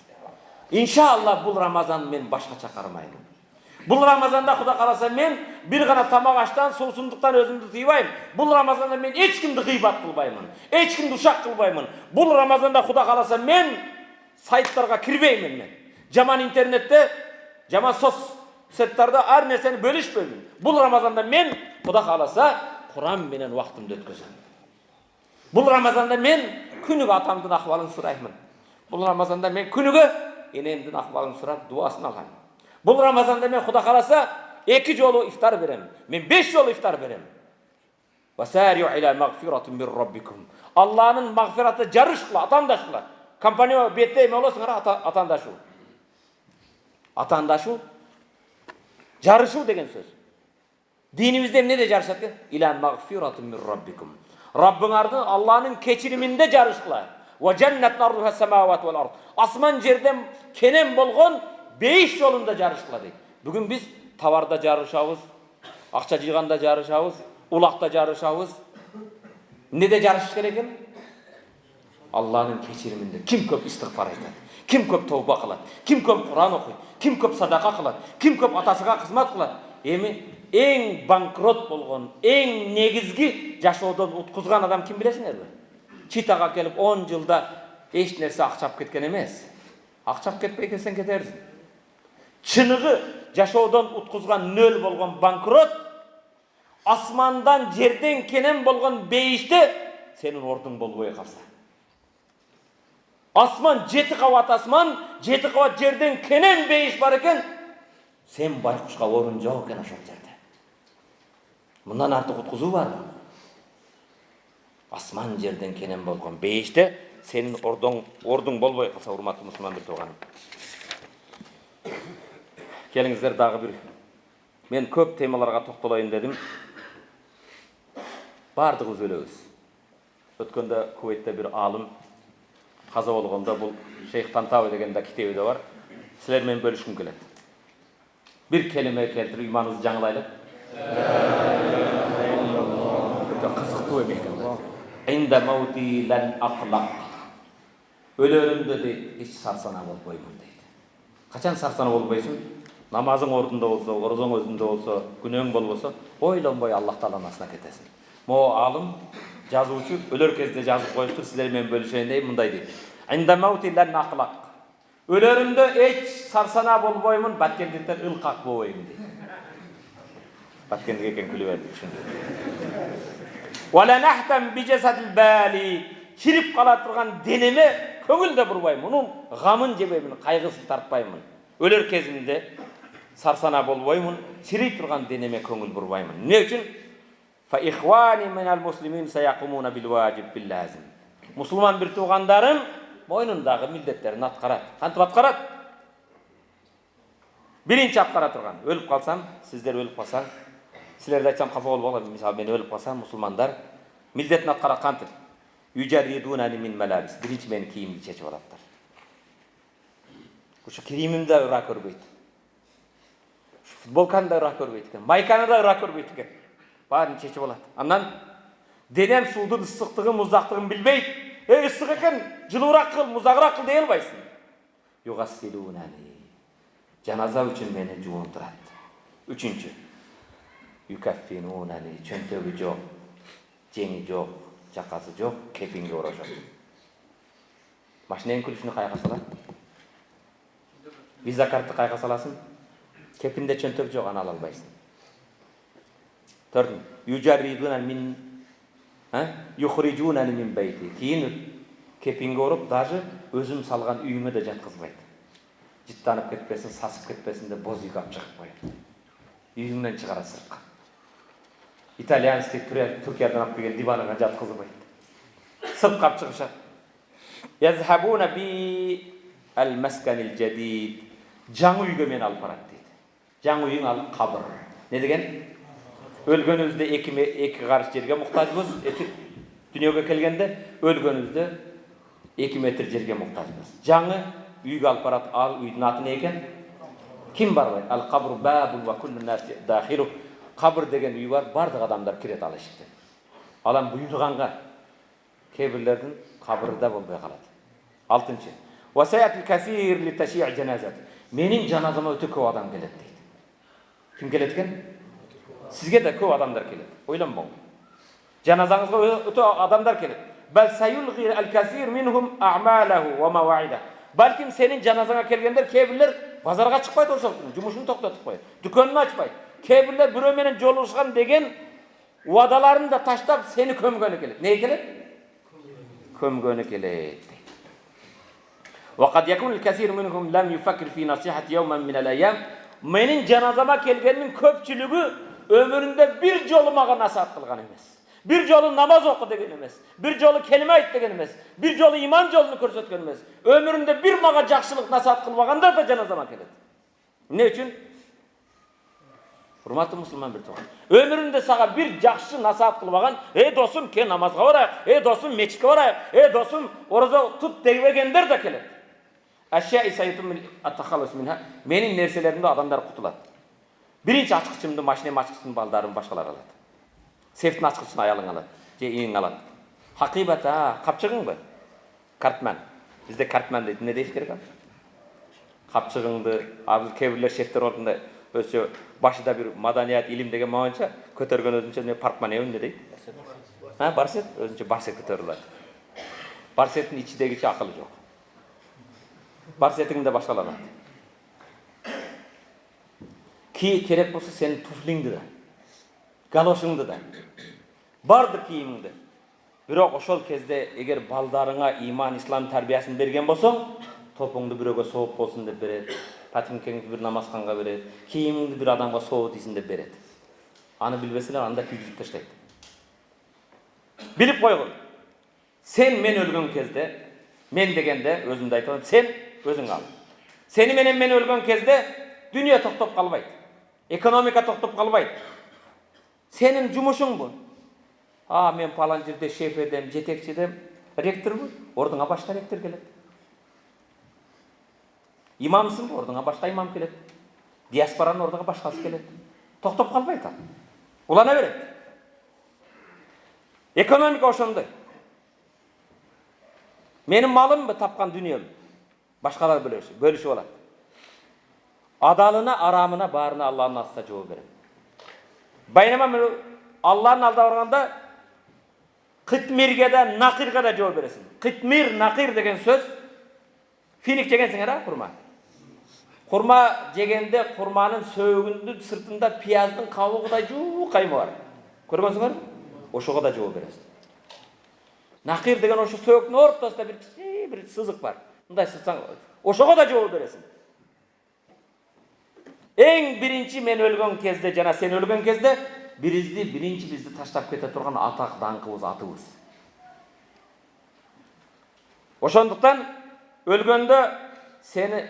Иншалла бул Рамазан мен башкача кармаймын. Бул Рамазанда Кудай кааласа мен бир гана тамак аштан, суусундуктан өзүмдү тыйбайм. Бул Рамазанда мен эч кимди гыйбат кылбаймын. Эч кимди ушак кылбаймын. Бул Рамазанда Кудай кааласа мен сайттарга кирбеймин мен. Жаман интернетте, жаман соцсеттарда ар нерсени бөлүшпөймүн. Бул Рамазанда мен Кудай кааласа Куран менен убактымды өткөзөм. Бул Рамазанда мен күнүгө атамдын акыбалын сураймын. Бул Рамазанда мен күнүгө энемдин акыбалын сурап дуасын алам. Бул Рамазанда мен Кудай кааласа 2 жолу ифтар берем. Мен 5 жолу ифтар берем. Васариу иля магфиратин мир раббикум. Аллахнын магфираты жарыш кыла, атандаш кыла. Компания бетте эме болосуңар атандашуу. Атандашу жарышу деген сөз. Динибизде эмнеде жарышат экен? Иля магфиратин мир раббикум. Раббыңардын Аллахнын кечириминде жарыш кыла. Ва жаннатун ардуха самават вал ард. Асман жерден кенен болгон 5 жолунда жарыш кыла дейт. Бүгүн биз товарда жарышабыз, акча жыйганда жарышабыз, улакта жарышабыз. Эмнеде жарыш керек экен? Аллахнын кечириминде. Ким көп истигфар айтат? Ким көп товба кылат? Ким көп Куран окуйт? Ким көп садака кылат? Ким көп атасыга кызмат кылат? Эми эң банкрот болгон, эң негизги жашоодон уткузган адам ким билесиңерби? Читага келип 10 жылда эч нерсе акчап кеткен эмес. Акчап кетпей келсең кетерсиң. Чыныгы жашоодон уткузган нөл болгон банкрот асмандан жерден кенен болгон бейиште сенин ордуң болбой калса. Асман 7 кабат асман, 7 кабат жерден кенен бейиш бар экен, сен байкушка орун жок экен ошол жерде. Мындан артык уткузуу барбы? Асман жерден кенен болгон бейиште сенин ордуң болбой калса, урматтуу мусулмандар тууганым. Келиңиздер дагы бир. Мен көп темаларга токтолоюн дедим. Бардыгыбыз өлөбүз. Өткөндө Кувейтте бир алым каза болгондо бул Шейх Тантави деген да китеби да бар. Силер менен бөлүшкүм келет. Бир келиме келтирип иманыбызды жаңылайлы. Кызыктуу эме экен. Инда маути лан aqlaq. Өлөрүмдө дейт, эч сарсана болбоймун дейт. Качан сарсана болбойсуң? Намазың ордунда болсо, орозоң өзүндө болсо, күнөөң болбосо, ойлонбой Аллах Тааланын асына кетесиң. Мо алым жазуучу өлөр кезде жазып коюптур, сиздер менен бөлүшөйүн дейт, мындай дейт. Инда маути лан aqlaq. Өлөрүмдө эч сарсана болбоймун, баткендиктер ылкак болбоймун дейт. Баткендик экен күлүп берди ушундай. Вала нахтам bijasадил бали. Чирип кала турган денеме көңүл да бурбаймын. Мунун гамын жебеймин, кайгысын тартпаймын. Өлөр кезимде сарсана болбоймун, чирий турган денеме көңүл бурбаймын. Эмне үчүн? Fa ikhwani minal muslimin sayaqumuna bil wajib bil lazim. Мусулман бир туугандарым мойнундагы милдеттерин аткарат. Кантип аткарат? Биринчи аткара турган. Өлүп калсам, сиздер өлүп калсаң, силерге айтсам кафа болбогула, мисалы мен өлүп калсам, мусулмандар милдетин аткарат кантип? Южаридунани мин малабис. Биринчи мени кийимди чечип алаттар. Ушу кийимимде ыра көрбөйт. Футболканы да ыра көрбөйт экен. Майканы да ыра көрбөйт экен. Баарын чечип алат. Андан денем суудун ысыктыгын, муздактыгын билбейт. Ысык экен, жылуураак кыл, музагыраак кыл дей албайсың. Югассилунани. Жаназа үчүн мени жуунтурат. Үчүнчү. Юкаффинунани. Чөнтөгү жок, жеңи жок, жакасы жок, кепинге орошот. Машиненин күлүшүнү каяка салат? Visa kartı qayga salasın? Kepinde çöntök жоқ, аны ала албайсың. Төртүн, южарридуна мин юхрижуна мин байти. Кийин кепинге уруп, даже өзүм салган үйүмө да жаткызбайт. Жыттанып кетпесин, сасып кетпесин деп боз үйгө алып чыгып коет. Үйүңдөн чыгарат сыртка. Итальянский Түркиядан алып келген диванга жаткызбайт. Сыртка алып чыгышат. Yazhabuna bi al-maskanil jadid. Жаңы үйгө мени алып барат дейт. Жаңы үйүң ал кабыр. Не деген? Өлгөнүбүздө эки карыш жерге муктажбыз. Дүнүйөгө келгенде өлгөнүбүздө 2 метр жерге муктажбыз. Жаңы үйгө алып барат. Ал үйдүн аты не экен? Ким барбайт? Ал кабру бабун ва куллу нас дахилу. Кабыр деген үй бар, бардык адамдар кирет ал эшиктен. Алам буйруганга кебирлердин кабырда болбой калат. 6-нчы. Ва саятил касир ли таши'и жаназат. Менин жаназама өтө көп адам келет дейт. Ким келет экен? Сизге да көп адамдар келет. Ойлонбоң. Жаназаңызга өтө адамдар келет. Бал сайулгhi al-kasir minhum a'malahu wa mawa'ida. Балким сенин жаназаңа келгендер кебирлер базарга чыкпайт ошол күнү, жумушун токтотуп коет. Дүкөнүн ачпайт. Кебирлер бирөө менен жолугушкан деген уадаларын да таштап сени көмгөнү келет. Не келет? Көмгөнү келет. وقد يكون الكثير منهم لم يفكر في نصيحة يوما من الأيام. Менин жаназама келгендин көпчүлүгү өмүрүндө бир жолу мага насаат кылган эмес. Бир жолу намаз оку деген эмес. Бир жолу келиме айт деген эмес. Бир жолу иман жолун көрсөткөн эмес. Өмүрүндө бир мага жакшылык насаат кылбагандар да жаназама келет. Эмне үчүн? Урматтуу мусулман бир тууган. Өмүрүндө сага бир жакшы насаат кылбаган, досум, ке намазга барайык, досум, мечитке барайык, досум, орозо тут дегендер да келет. Ашшаи сайтум ат-тахаллус минха. Менин нерселеримде адамдар кутулат. Биринчи ачкычымды, машинем ачкычын балдарын башкалар алат. Сефтин ачкычын аялың алат, же ийиң алат. Хакыйбата, капчыгыңбы? Картман. Бизде картман дейт. Не дейиш керек ал? Капчыгыңды, абыз кебирлер шефтер ордунда өзчө башында бир маданият, илим деген моюнча көтөргөн өзүнчө не портмонеун не дейт? Барсет, өзүнчө барсет көтөрүлөт. Барсеттин ичидегичи акылы жок. Барсетиңде башкаланат. Ки керек болсо сенин туфлиңди да, галошуңду да, бардык кийимиңди. Бирок ошол кезде эгер балдарыңа иман, ислам тарбиясын берген болсоң, топуңду бирөөгө сооп болсун деп берет. Патимкеңди бир намазханга берет. Кийимиңди бир адамга соо дейсин деп берет. Аны билбесеңер анда күйгүзүп таштайт. Билип койгун. Сен мен өлгөн кезде, мен дегенде өзүмдү айтам, сен өзүң ал. Сени менен мен өлгөн кезде дүнүйө токтоп калбайт. Экономика токтоп калбайт. Сенин жумушуң бу. Мен палан жерде шеф едем, жетекчи едем, ректормун. Ордуңа башка ректор келет. Имамсың, ордуңа башка имам келет. Диаспоранын ордуга башкасы келет. Токтоп калбайт ал. Улана берет. Экономика ошондой. Менин малымбы тапкан дүнүйөм. Башкалар бөлүшүп алат. Адалына, арамына, баарына Аллахтын астында жооп берет. Байнама мен Аллахтын алдына барганда кытмирге да, накирге да жооп бересиң. Кытмир, накир деген сөз финик жегенсиңер, курма. Курма жегенде курманын сөөгүнүн сыртында пияздын кабыгыдай жуук кайма бар. Көргөнсүңөр? Ошого да жооп бересиң. Накир деген ошо сөөгүнүн ортосунда бир сызык бар. Мындай сызсаң, ошого да жооп бересиң. Эң биринчи мен өлгөн кезде жана сен өлгөн кезде биринчи бизди таштап кете турган атак даңкыбыз, атыбыз. Ошондуктан өлгөндө сени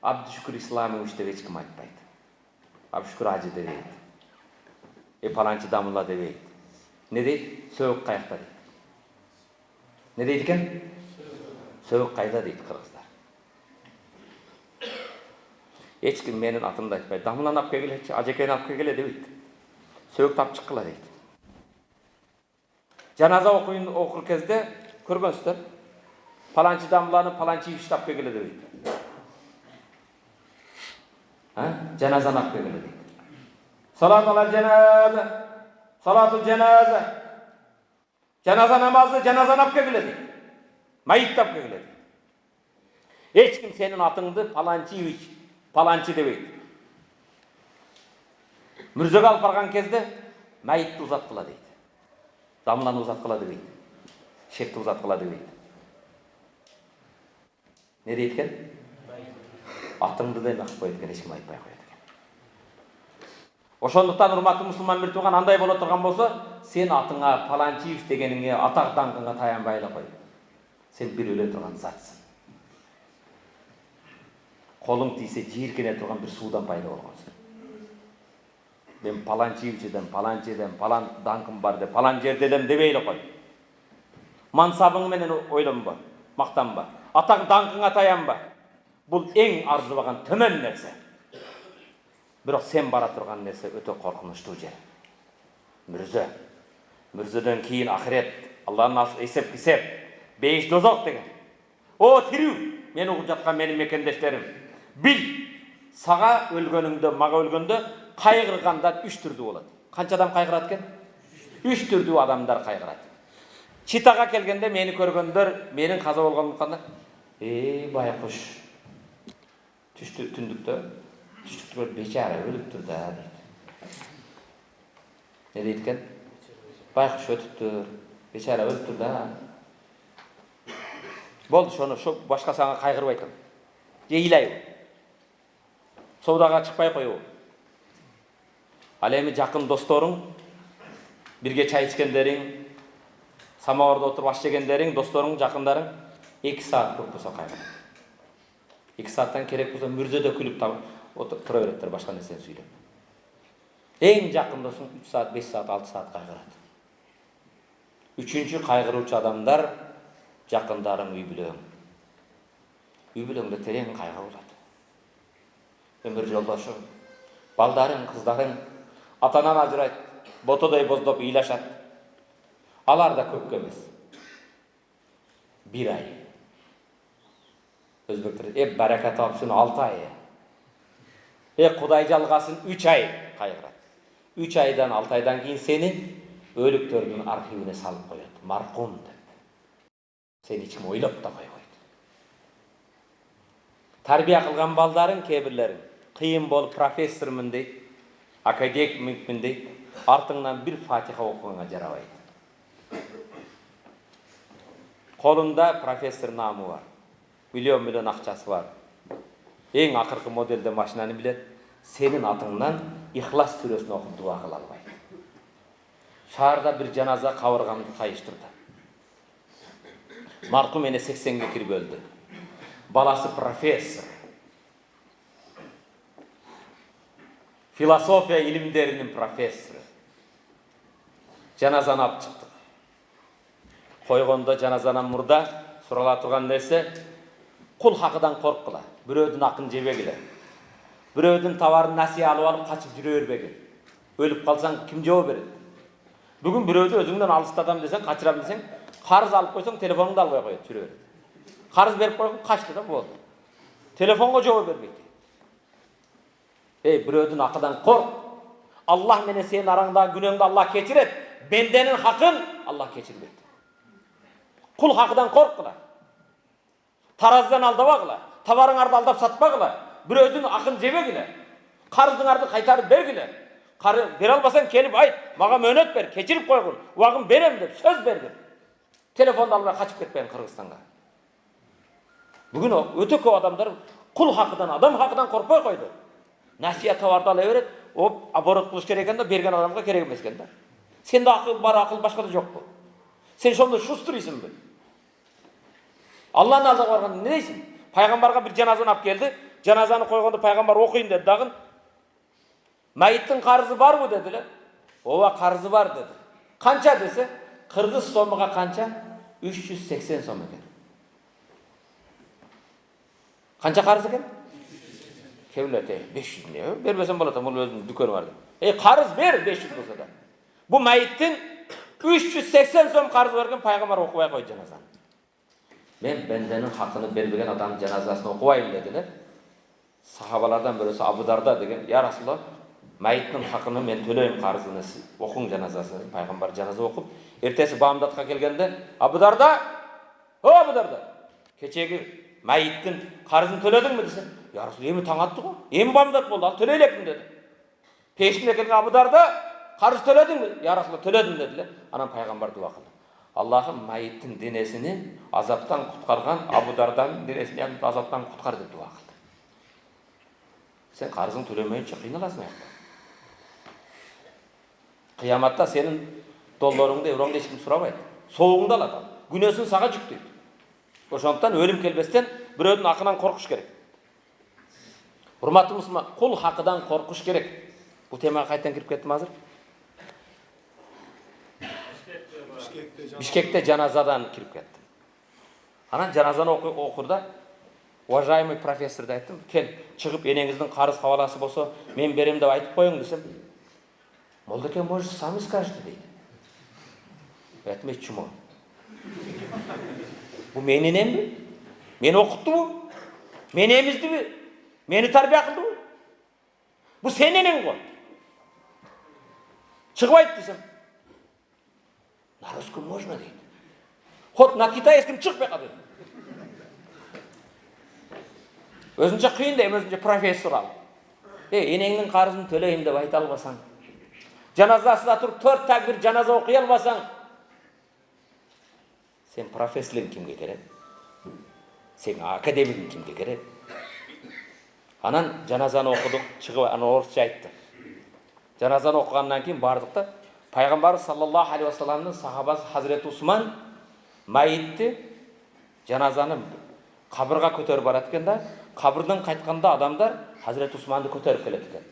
Абдушкур Исламович деп эч ким айтпайт. Абдушкур ажы дебейт. Паланчы дамылла дебейт. Не дейт? Сөөк каякта дейт. Не дейт экен? Сөөк кайда дейт кыргыздар. Эч ким менин атымды айтпайт. Дамыланы алып келгилечи, ажекени алып келгиле дебейт. Сөөк тап чыккыла дейт. Жаназа окур кезде көргөнсүздөр. Паланчы дамыланы паланчы иштап келгиле дебейт. Жаназаны алып келгиле дейт. Салатул жаназа, салатул жаназа. Жаназа намазы, жаназаны алып келгиле дейт. Майыт алып келгиле дейт. Эч ким сенин атыңды паланчы Паланчы дебейді. Мүрзөге алып барған кезде мәйітті ұзатқыла дейді. Дамланы ұзатқыла дебейді. Шекті ұзатқыла дебейді. Не дейді екен? Атыңды да нақып қойды екен, ешкім айтпай қойды екен. Ошондуктан урматтуу мусулман бир тууган, андай боло турган болсо, сен атыңа, Паланчиев дегениңе, атак даңкыңа таянбай эле кой. Сен бир өлө турган затсың. Колуң тийсе жийиркене турган бир суудан пайда болгонсуң. Мен Паланчиевчиден, Паланчиден, палан даңкым бар деп, палан жерде элем дебей эле кой. Мансабың менен ойлонбо, мактанба. Атак даңкыңа таянба. Бул эң арзыбаган төмөн нерсе. Бирок сен бара турган нерсе өтө коркунучтуу жер. Мүрзө. Мүрзөдөн кийин ахирет, Аллахтын эсеп кисеп, бейиш дозок деген. О тирүү, мени угуп жаткан менин мекендештерим. Бил, сага өлгөнүңдө, мага өлгөндө кайгыргандан 3 түрдүү болот. Канча адам кайгырат экен? 3 түрдүү адамдар кайгырат. Читага келгенде мени көргөндөр, менин каза болгонумдукан байкуш. Түндүктө бечара өлүптүр да дейт. Не дейт экен? Байкуш өтүптүр, бечара өлүптүр да. Болду, шону башка сага кайгырбай тур. Жейлайбы. Соодага чыкпай коебу. Ал эми жакын досторуң, бирге чай ичкендериң, самоварда отуруп аш жегендериң, досторуң, жакындарың 2 саат көп болсо кайгырат. 2 сааттан керек болсо мүрзөдө күлүп тура береттер, башка нерсени сүйлөп. Эң жакын досуң 3 саат, 5 саат, 6 саат кайгырат. Үчүнчү кайгыруучу адамдар жакындарың, үй бүлөң. Үй бүлөңдө терең кайгы болот. Өмүр жолдошуң, балдарың, кыздарың атанан ажырайт, ботодой боздоп ыйлашат. Алар да көпкө эмес. 1 ай. Өзбектер барака тапсын 6 ай. Кудай жалгасын 3 ай кайгырат. 3 айдан 6 айдан кийин сени өлүктөрдүн архивине салып коет. Маркум деп. Сени эч ким ойлоп да койбойт. Тарбия кылган балдарың кээ-бирлериң кыйын болуп профессормун дейт, академикмин дейт, артыңдан бир фатиха окуганга жарабайт. Колунда профессор наамы бар. Миллион акчасы бар. Эң акыркы моделде машинаны билет. Сенин атыңдан Ихлас сүрөсүн окуп дуа кыла албайт. Шаарда бир жаназа кабыргамды кайыштырды. Маркум эне 80-ге кирип өлдү. Баласы профессор. Философия илимдеринин профессору. Жаназаны алып чыктык. Койгондо жаназанан мурда сурала турган нерсе кул хакыдан корккула. Бирөөдүн акын жебегиле. Бирөөдүн товарын насия алып качып жүрө бербегиле. Өлүп калсаң ким жооп берет? Бүгүн бирөөдү өзүңдөн алыстатам десең, качырам десең, карыз алып койсоң телефонуңду албай коет, жүрө берет. Карыз берип койгон качты да болду. Телефонго жооп бербейт. Бирөөдүн акыдан корк. Аллах менен сенин араңдагы күнөөңдү Аллах кечирет. Бенденин хакын Аллах кечирбейт. Кул хакыдан корккула. Тараздан алдабагыла. Товарыңарды алдап сатпагыла. Бирөөдүн акын жебегиле. Карызыңарды кайтарып бергиле. Бере албасаң келип айт, мага мөөнөт бер, кечирип койгун, убагын берем деп сөз бергин. Телефонду албай качып кетпейин Кыргызстанга. Бүгүн өтө көп адамдар кул хакыдан, адам хакыдан коркпой койду. Насия товарды ала берет, оборот кылыш керек экен да, берген адамга керек эмес экен да. Сенде акыл бар, акыл башкада жокпу? Сен ошондо шустрыйсыңбы? Алланын алдыга барганда эмне дейсиң? Пайгамбарга бир жаназаны алып келди. Жаназаны койгондо пайгамбар окуйн деди дагы. Майыттын карызы барбы деди эле. Ооба, карызы бар деди. Канча десе, кыргыз сомуга канча? 380 сом экен. Канча карыз экен? Кевлете 500 не? Бербесем болот, бул өзүнүн дүкөнү бар деп. Карыз бер 500 болсо да. Бу майыттын 380 сом карыз берген пайгамбар окубай койду жаназаны. Мен бенденин хакыны бербеген адамдын жаназасын окубайм деди эле. Сахабалардан бирөөсү Абу Дарда деген, "Я Расулаллах, майыттын хакыны мен төлөйм карызын, окуң жаназасын." Пайгамбар жаназа окуп, эртеси баамдатка келгенде, "Абу Дарда, Абу Дарда, кечеги майыттын карызын төлөдүңбү?" десе, Ya Rasul, эми таң атты ғой, эми бамдат болды, ал төлейлеппін деді. Пешінде келген Абударды қарыз төледің бе? Я Расул, төледім деді. Анан пайғамбар дуа қылды. Аллахым майыттың денесini азаптан құтқарған Абудардан денесini азаптан құтқар деп дуа қылды. Сен қарызың төлемейінше қиналасың аяқта. Қияматта сенің долларыңды, евроңды ешкім сұрамайды. Соғыңды алады. Күнесін саға жүктейді. Ошондуктан өлім келбестен біреудің ақынан қорқыш керек. Урматтуу мұсылман, құл хақыдан қорқыш керек. Бұл темаға қайтадан кіріп кеттім азыр. Бишкекте жаназадан кіріп кеттім. Анан жаназаны оқырда, уважаемый профессорды айттым, кел, шығып енеңіздің қарыз хаваласы болса, мен берем деп айтып қойың десем, молдеке, может, сами скажете дейді. Айтым, чему? Бұл менен ембі? Мені оқытты бұл? Мені емізді бі? Мені тарбия қылды бұл? Бұл сененен ғой. Шығып айт десем. На русском можно дейді. Ход на китайском чық беқа деді. Өзінше қиын да, өзінше профессор ал. Енеңнің қарызын төлейім деп айта албасаң, жаназасында тұрып 4 тәкбір жаназа оқи албасаң, сен профессорлың кімге керек? Сен академигің кімге керек? Анан жаназаны оқыдық, шығып ана орысша айтты. Жаназаны оқығаннан кейін бардық та, пайғамбар саллаллаху алейхи уассаламның сахабасы Хазіреті Усман майытты жаназаны қабырға көтеріп барады екен да, қабырдан қайтқанда адамдар Хазіреті Усманды көтеріп келеді екен.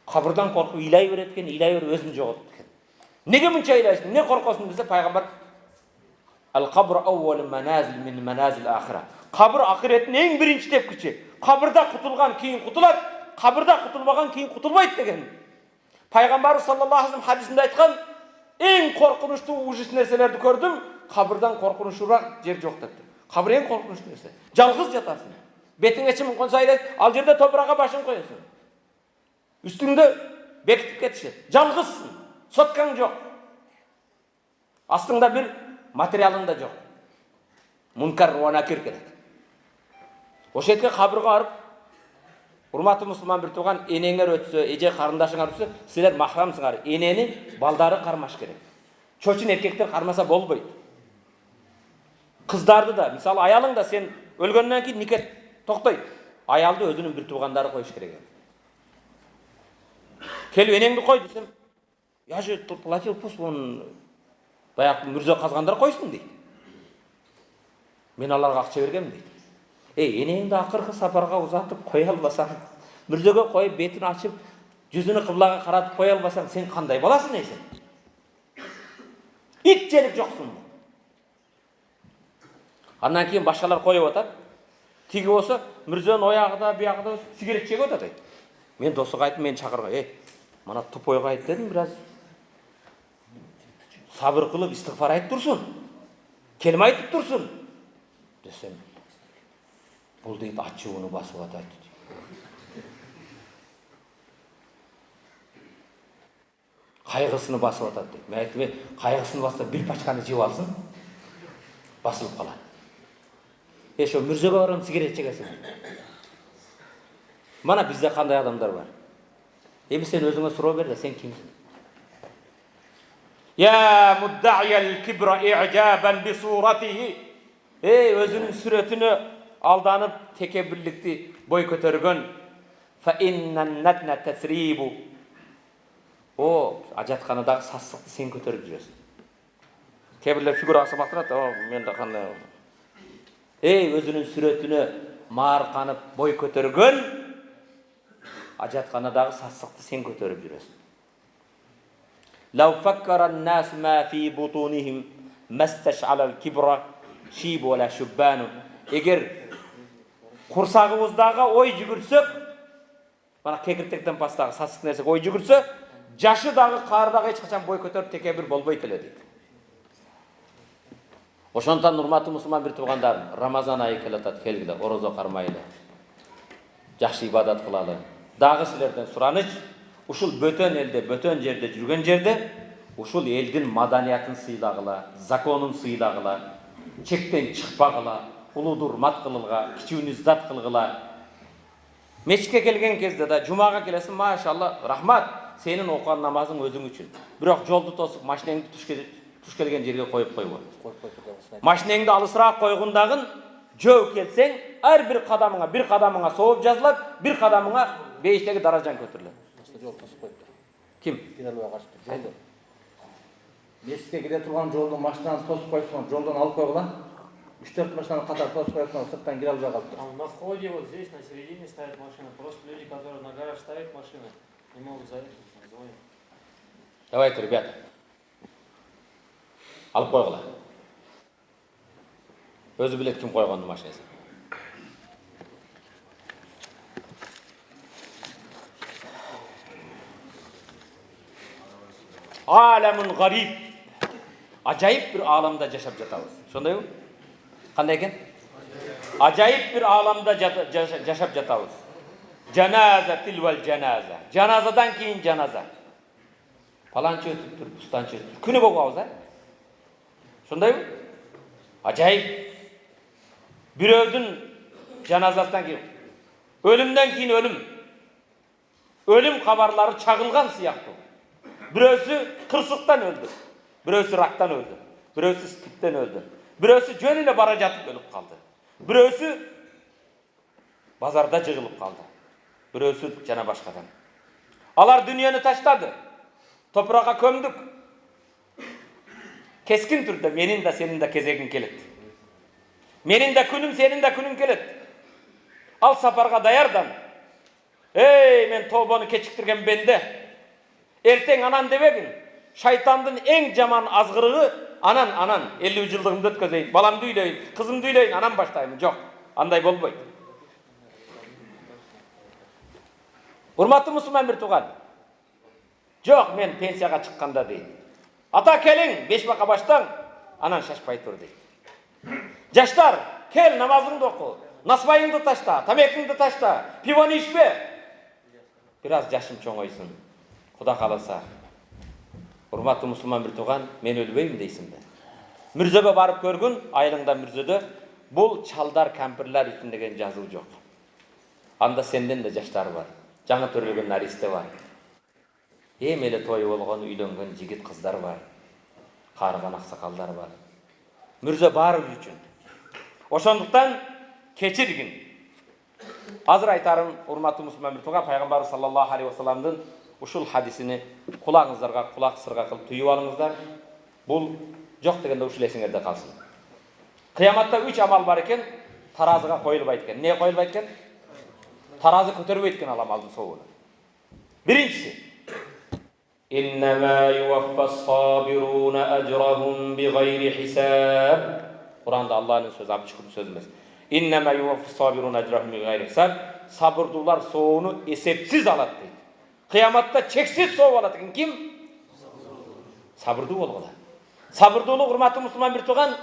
Қабырдан қорқып илай береді екен, илай беріп өзін жоғалтты екен. Неге мұнша илайсың? Не қорқасың десе, пайғамбар Ал-қабр аувал маназил мин маназил ахира. Қабір ақиреттің ең бірінші тепкіші. Қабірда құтылған кейін құтылады, қабірда құтылмаған кейін құтылмайды деген. Пайғамбар саллаллаху алейхи хадисінде айтқан, ең қорқынышты ужас нәрселерді көрдім, қабірдан қорқынышырақ жер жоқ деді. Қабір ең қорқынышты нәрсе. Жалғыз жатасың. Бетіңе чымын қонса айдайды, ал жерде топыраққа башын қоясың. Үстіңді бекітіп кетішеді. Жалғызсың, соткаң жоқ. Астыңда бір материалың да жоқ. Мункар ва накир керек. Ошол жерге қабырға барып, урматтуу мусулман бір туған, енеңер өтсө, эже қарындашыңар өтсө, силер махрамсыңар. Енени балдары қармаш керек. Чочин еркектер қармаса болбойт. Қыздарды да, мысалы аялың да сен өлгеннен кейін никет тоқтайды. Аялды өзінің бір туғандары қойыш керек. Келіп енеңді қой десем, я же платил, пусть он баяғы мүрзе қазғандар қойсын дейді. Мен аларға ақша бергенмін дейді. Енеңді ақырғы сапарға ұзатып қоя албасаң, мүрзеге қойып бетін ашып, жүзіні қыблаға қаратып қоя албасаң, сен қандай баласың несен? Ит желік жоқсың. Андан кейін башқалар қойып отады. Тигі болса, мүрзенің ояғыда, бияғыда сигарет шегіп отады. Мен досыға айттым, мен шақырға, мана тупойға айт дедім, біраз сабыр қылып, истиғфар айтып тұрсын. Келме айтып тұрсын. Десем, бұл дейді ачуыны басып атады. Қайғысыны басып атады дейді. Мен айттым, қайғысыны басса бір пачканы жеп алсын, басылып қалады. Шо мүрзеге барам сигарет шегесің. Мана бізде қандай адамдар бар. Сен өзіңе сұрау бер де, сен кімсің? Я муддаъиял кибра иъжабан би суратихи. Өзінің сүретіне алданып текебірлікті бой көтерген. Фа иннан натна тасрибу. Ажатханадағы сасықты сен көтеріп жүресің. Кейбірлер фигураға сабақтырады, мен де қандай. Өзінің сүретіне марқанып бой көтерген, ажатханадағы сасықты сен көтеріп жүресің. Лау факкаран нас ма фи бутунихим масташ'алал кибра шиб вала шуббану. Егер құрсағымыздағы ой жүгірсек, мана кекіртектен бастағы сасық нәрсек ой жүгірсе, жашыдағы қардағы ешқашан бой көтеріп текебір болбай тіле дейді. Ошондон урматтуу мусулман бир туугандарым, Рамазан айы келатат, келгиле, орозо кармайлы. Жакшы ибадат кылалы. Дагы силерден сураныч, ушул бөтөн элде, бөтөн жерде жүргөн жерде, ушул элдин маданиятын сыйлагыла, законун сыйлагыла, чектен чыкпагыла, улууду урмат кылгыла, кичүүнү издат кылгыла. Мешітке келген кезде да жумаға келесің, машалла, рахмат, сенің оқыған намазың өзің үшін. Бірақ жолды тосып, машинеңді туш келген жерге қойып қойып. Машинеңді алысырақ қойғындағын жау келсең, әр бір қадамыңа соғып жазылады, бір қадамыңа бейіштегі даражан көтеріледі. Жол тосып қойыпты. Кім? Киралуға қарсы жолды. Мешітке келе тұрған жолды машинаны тосып қойсын, жолдан алып қойғыла. 3-4 машинаны қатар тосып қойсын, сырттан Киралуға қалыпты. На входе вот здесь на середине ставят машины. Просто люди, которые на гараж ставят машины, не могут заехать. Звонят. Давайте, ребята. Алып қойғыла. Өзі білет кім қойғанды машинасы. Аламун ғариб. Ажайып бір аламда жашап жатабыз. Сондай ма? Қандай екен? Ажайып бір аламда жашап жатабыз. Жаназа тилвал жаназа. Жаназадан кейін жаназа. Паланчы өтіп тұр, пұстанчы өтіп тұр. Күні болғауыз, а? Сондай ма? Ажайып. Біреудің жаназасынан кейін. Өлімден кейін өлім. Өлім хабарлары чағылған сияқты. Біреусі қырсықтан өлді. Біреусі рақтан өлді. Біреусі спиттен өлді. Біреусі жөніне бара жатып өліп қалды. Біреусі базарда жығылып қалды. Біреусі жана башқадан. Алар дүниені таштады. Топыраққа көмдік. Кескін түрде менің де сенің де кезегін келеді. Менің де күнім, сенің де күнің келеді. Ал сапарға даярдан. Мен тобаны кечіктірген бенде. Ертең анан дебегін. Шайтандың ең жаман азғырығы анан 50 жылдығымды өткізейін, баламды үйлейін, қызымды үйлейін, анан баштаймын. Жоқ, андай болбайды. Урматты мұсылман бір туған. Жоқ, мен пенсияға шыққанда дейді. Ата келің, 5 бақа баштан, анан шашпай тұр дейді. Жаштар, кел, намазыңды оқы, насыбайыңды ташта, тамекіңді ташта, пивоны ішпе. Біраз жашым чоңойсын. Құда қаласа. Урматты мұсылман бір туған, мен өлбеймін дейсің бе. Мүрзөге барып көргін, айылыңда мүрзөді, бұл чалдар, кәмпірлер үшін деген жазу жоқ. Анда сенден де жаштар бар. Жаңа төрілген наристе бар. Емелі той болған, үйленген жігіт қыздар бар. Қарыған ақсақалдар бар. Мүрзө барып үшін. Ошондуктан кечиргин. Азыр айтарым, урматтуу мусулман бір туған, пайғамбар саллаллаху алейхи вассаламдын ушул хадисini құлағыңыздарға, құлақ сырға қылып түйіп алыңыздар. Бұл жоқ дегенде ушул есіңерде қалсын. Қияматта 3 амал бар екен, таразыға қойылбайды екен. Не қойылбайды екен? Таразы көтербейді екен аламалдың соғыны. Біріншісі, иннама юваффас сабируна ажрахум биғайри хисаб. Құранда Аллахның сөзі, Абдышкүрдің сөзі емес. Иннама юваффас сабируна ажрахум биғайри хисаб. Сабырдулар соғыны есепсіз алады дейді. Қияматта чексіз соғып алады екен. Кім? Сабырды болғыла. Сабырдулы құрматты мұсылман бір туған,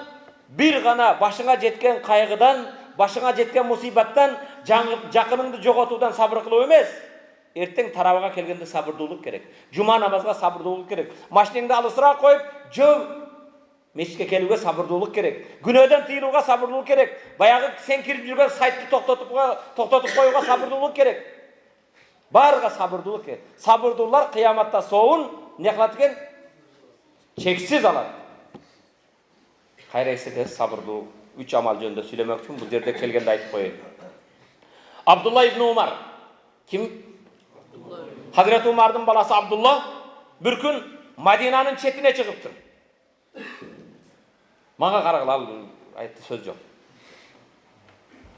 бір ғана башыңа жеткен қайғыдан, башыңа жеткен мұсибаттан, жақыныңды жоғалтудан сабыр қылу емес. Ертең тарауға келгенде сабырдулық керек. Жұма намазға сабырдулық керек. Машинеңді алысырақ қойып, мешітке келуге сабырдулық керек. Күнөөдөн тыйылуға сабырдулық керек. Баяғы сен кіріп жүрген сайтты тоқтатып қоюға сабырдулық керек. Барға сабырдулық керек. Сабырдулар қияматта соғын не қылады екен? Чексіз алады. Қайрайсы тез сабырдулық 3 амал жөнінде сөйлемек үшін бұл жерде келгенде айтып қойайын. Абдулла ибн Умар. Кім? Хазіреті Умардың баласы Абдулла бір күн Мадинаның четіне шығып тұр. Маға қарағыла айтты сөз жоқ.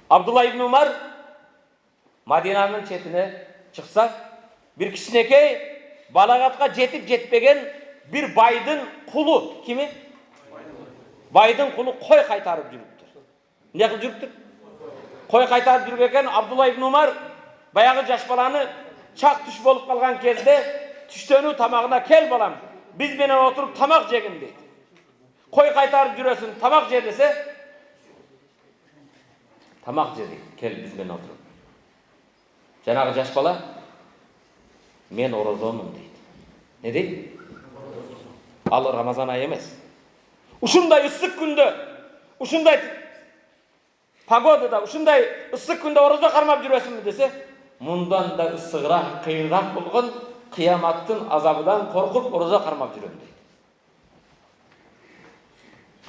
Абдулла ибн Умар Мадинаның четіне шықса, бір кішінекей балағатқа жетіп жетпеген бір байдың құлы. Кеме? Байдың құлы қой қайтарып жүріп тұр. Не қылып жүріп тұр? Қой қайтарып жүрген Абдулла ибн Умар баяғы жаш баланы чақ түш болып қалған кезде түштену тамағына кел балам, біз менен отырып тамақ жегін дейді. Қой қайтарып жүресің, тамақ же десе, тамақ же дейді, кел біз менен отырып. Жаңағы жаш бала, мен оразамын дейді. Не дейді? Ал Рамазан айы емес. Ушундай ысык күндө, ушундай погодада, ушундай ысык күндө ораза кармап жүрөсүңбү десе, мындан да ысығырақ, қиынырақ болған қияматтың азабыдан қорқып ораза қармап жүрем дейді.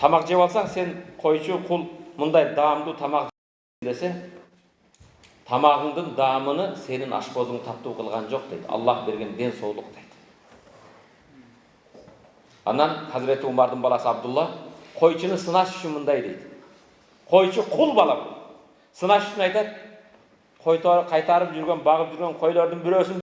Тамақ жеп алсаң, сен қойшы құл мұндай дамды тамақ десе, тамағыңдың дамыны сенің ашқозың тапту қылған жоқ дейді. Аллах берген ден соолық дейді. Анан Хазіреті Умардың баласы Абдулла қойшыны сынаш үшін мұндай дейді. Қойшы құл бала бұл. Сынаш үшін айтады, қайтарып жүрген, бағып жүрген қойлардың біреусін